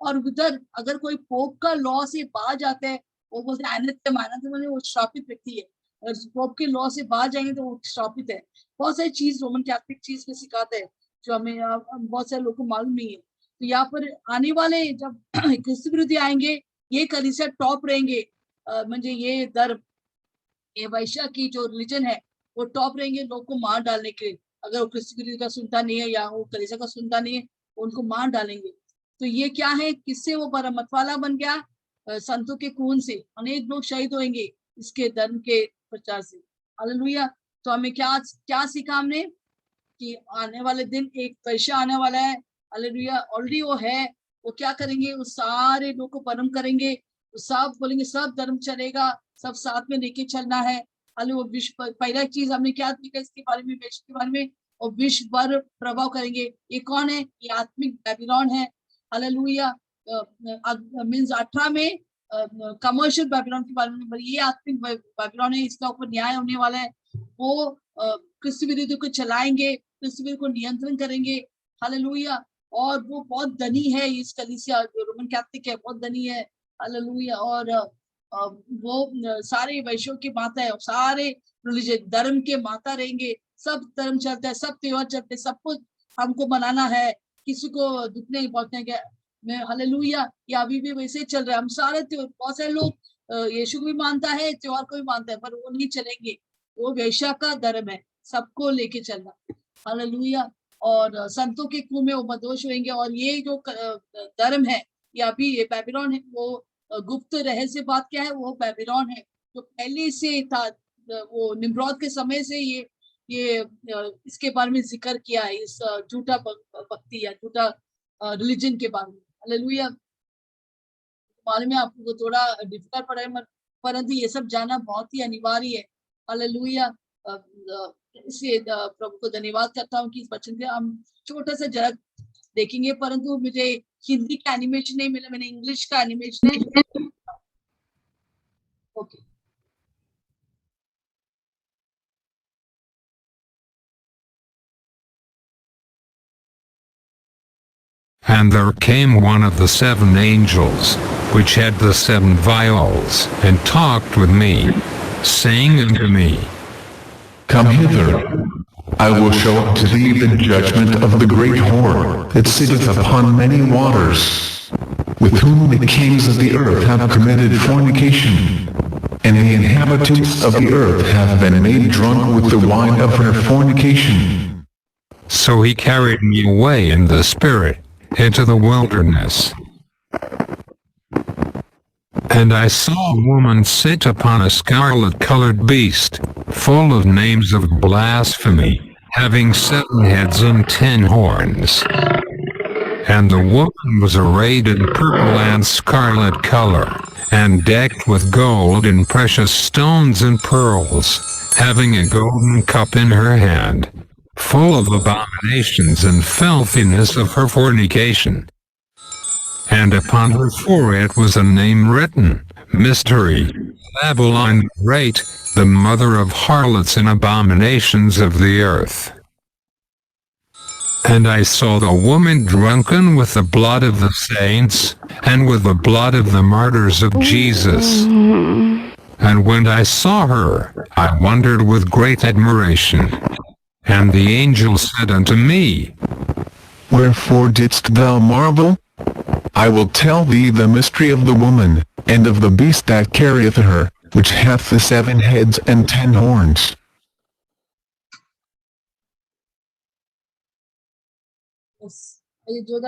और उधर अगर कोई पोप का लॉ से बाहर जाते हैं, वो बोलते हैं मैंने वो श्रापित व्यक्ति है। अगर पोप के लॉ से बाहर जाएंगे तो वो श्रापित है। बहुत सारी चीज रोमन कैथोलिक चीज में सिखाते हैं जो हमें बहुत सारे लोगों को मालूम नहीं है। तो यहाँ पर आने वाले जब क्रिस्त विरोधी आएंगे, ये कलीसिया टॉप रहेंगे। म्हणजे ये धर्म, ये वैश्या की जो रिलीजन है, वो टॉप रहेंगे लोग को मार डालने के लिए। अगर वो क्रिस्त विरोधी का सुनता नहीं है या वो कलीसिया का सुनता नहीं है, उनको मार डालेंगे। तो ये क्या है, किससे वो बड़ा मतवाला बन गया? संतों के खून से अनेक लोग शहीद होंगे इसके धर्म के प्रचार से। हालेलुया। तो हमें क्या क्या सीखा हमने कि आने वाले दिन एक वैश्य आने वाला है। हालेलुया। ऑलरेडी वो है। वो क्या करेंगे, वो सारे लोग को परम करेंगे, वो सब बोलेंगे सब धर्म चलेगा, सब साथ में लेके चलना है। वो विश्व, पहला चीज हमने क्या देखा इसके बारे में, वैश्य के बारे में, और विश्व भर प्रभाव करेंगे। ये कौन है? ये आत्मिक बेबीलोन है। हालेलुया। मीन्स 18 में कमर्शियल बेबीलोन के बारे में, ये आत्मिक बेबीलोन है, इसका ऊपर न्याय होने वाला है। वो क्रिस्त विरोधी को चलाएंगे, क्रिस्त विरोधी को नियंत्रण करेंगे। हालेलुया। और वो बहुत धनी है, इस कलीसिया जो रोमन कैथोलिक है बहुत धनी है। हालेलुया। और वो सारे वैश्यों के माता है, सारे रिलीजन धर्म के माता रहेंगे। सब धर्म चलता है, सब त्योहार चलते हैं, सब कुछ हमको मनाना है, किसी को दुख नहीं पहुंचने के। मैं हालेलुया। ये अभी भी वैसे ही चल रहा है। हम सारे त्योहार, बहुत सारे लोग यीशु को भी मानता है, त्योहार को भी मानता है, पर वो नहीं चलेंगे। वो वैश्या का धर्म है, सबको लेके चलना। हालेलुया। और संतों के कुएं में वो मदोष होंगे। और ये जो धर्म है, ये अभी ये बेबीलोन है, वो गुप्त रहस्य बात क्या है, वो बेबीलोन है जो पहले से था। वो निम्रोद के समय से ये इसके बारे में जिक्र किया है, इस झूठा भक्ति या झूठा रिलीजन के बारे में। हालेलुया। मालूम है आपको थोड़ा डिफिकल्ट पड़ा है, परंतु ये सब जानना बहुत ही अनिवार्य है। हालेलुया। इसलिए प्रभु को धन्यवाद करता हूँ कि इस वचन से हम छोटा सा झलक देखेंगे। परंतु मुझे हिंदी का एनिमेशन नहीं मिला, मैंने इंग्लिश का एनिमेशन है। Okay. And there came one of the 7 angels, which had the 7 vials, and talked with me, saying unto me, Come hither, I will show unto thee the judgment of the great whore that sitteth upon many waters, with whom the kings of the earth have committed fornication, and the inhabitants of the earth have been made drunk with the wine of her fornication. So he carried me away in the spirit into the wilderness. And I saw a woman sit upon a scarlet-colored beast, full of names of blasphemy, having 7 heads and 10 horns. And the woman was arrayed in purple and scarlet color, and decked with gold and precious stones and pearls, having a golden cup in her hand, full of abominations and filthiness of her fornication. And upon her forehead was a name written, Mystery, Babylon the Great, the mother of harlots and abominations of the earth. And I saw the woman drunken with the blood of the saints, and with the blood of the martyrs of Jesus. And when I saw her, I wondered with great admiration. And the angel said unto me, Wherefore didst thou marvel? I will tell thee the mystery of the woman, and of the beast that carrieth her, which hath the 7 heads and 10 horns. Yes. ये जो